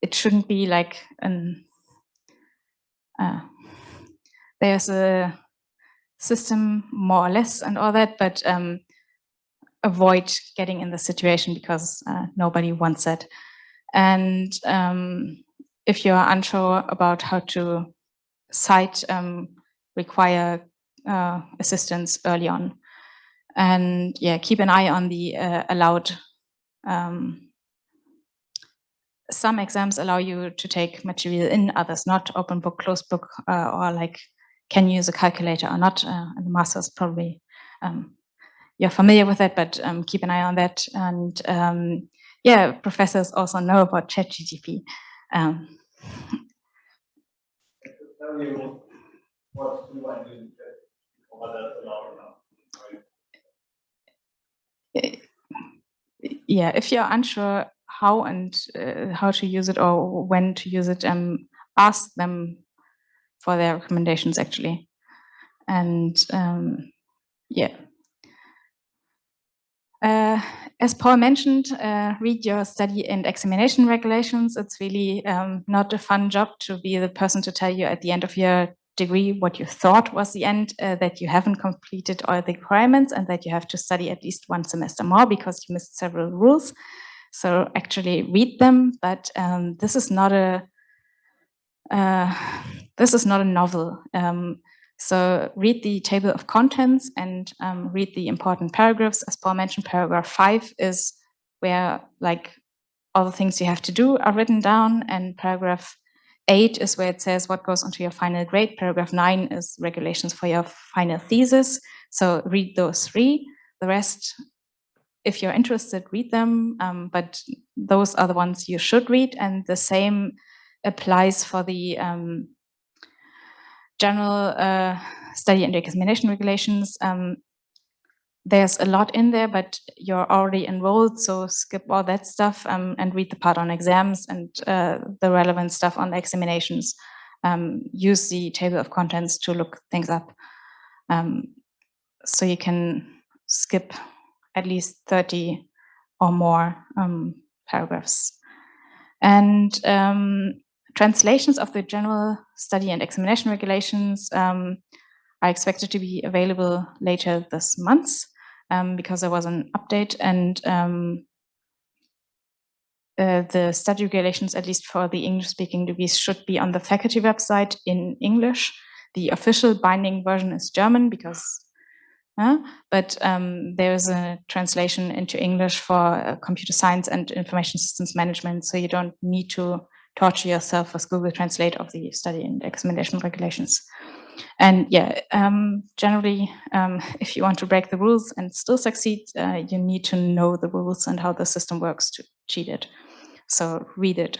It shouldn't be like an there's a system more or less and all that, but avoid getting in the situation because nobody wants it. And if you're unsure about how to cite, require assistance early on. And yeah, keep an eye on the allowed. Some exams allow you to take material in, others not, open book, closed book, or like, can you use a calculator or not? And the master's probably, you're familiar with it, but keep an eye on that. And yeah, professors also know about ChatGPT. Tell you what do I do or that's allowed now. Yeah, if you're unsure how and how to use it or when to use it, ask them for their recommendations actually. And yeah. As Paul mentioned, read your study and examination regulations. It's really not a fun job to be the person to tell you at the end of your degree what you thought was the end, that you haven't completed all the requirements and that you have to study at least one semester more because you missed several rules. So actually read them, but this is not a novel. So read the table of contents and read the important paragraphs. As Paul mentioned, paragraph 5 is where like all the things you have to do are written down, and paragraph 8 is where it says what goes onto your final grade. Paragraph 9 is regulations for your final thesis. So read those 3. The rest, if you're interested, read them, but those are the ones you should read, and the same applies for the general study and examination regulations. There's a lot in there, but you're already enrolled, so skip all that stuff and read the part on exams and the relevant stuff on examinations. Use the table of contents to look things up. So you can skip at least 30 or more paragraphs. And translations of the general study and examination regulations are expected to be available later this month because there was an update, and the study regulations, at least for the English-speaking degrees, should be on the faculty website in English. The official binding version is German because, but there's a translation into English for computer science and information systems management, so you don't need to torture yourself with Google Translate of the study and examination regulations. And yeah, generally, if you want to break the rules and still succeed, you need to know the rules and how the system works to cheat it. So read it.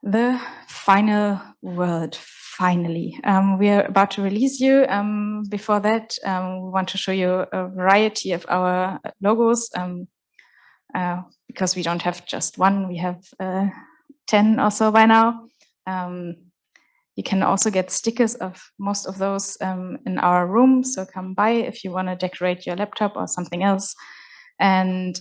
The final word, finally. We are about to release you. Before that, we want to show you a variety of our logos. Because we don't have just one, we have 10 or so by now. You can also get stickers of most of those in our room, so come by if you want to decorate your laptop or something else. And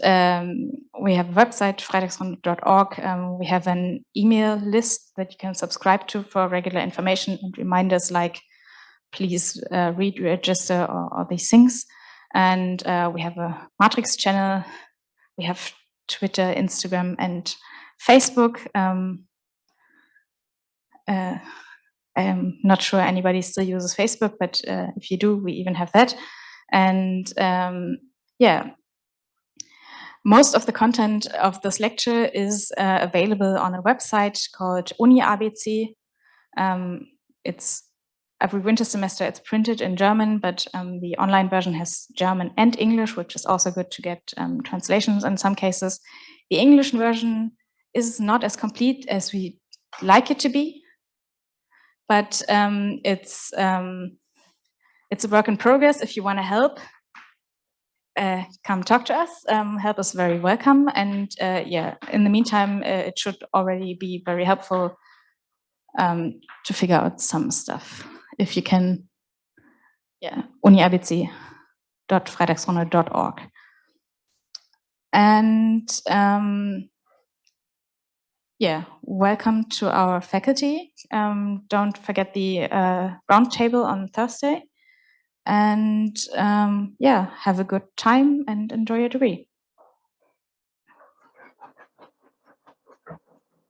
we have a website, freitagsrunde.org. We have an email list that you can subscribe to for regular information and reminders like, please read, register, or these things. And we have a Matrix channel. We have Twitter, Instagram, and Facebook. I'm not sure anybody still uses Facebook, but if you do, we even have that. And yeah, most of the content of this lecture is available on a website called Uni ABC. It's every winter semester it's printed in German, but the online version has German and English, which is also good to get translations in some cases. The English version is not as complete as we like it to be, but it's a work in progress. If you want to help, come talk to us. Help is very welcome. And yeah, in the meantime, it should already be very helpful to figure out some stuff. If you can, yeah, uniabc.freitagsrunde.org. And yeah, welcome to our faculty. Don't forget the roundtable on Thursday. And yeah, have a good time and enjoy your degree.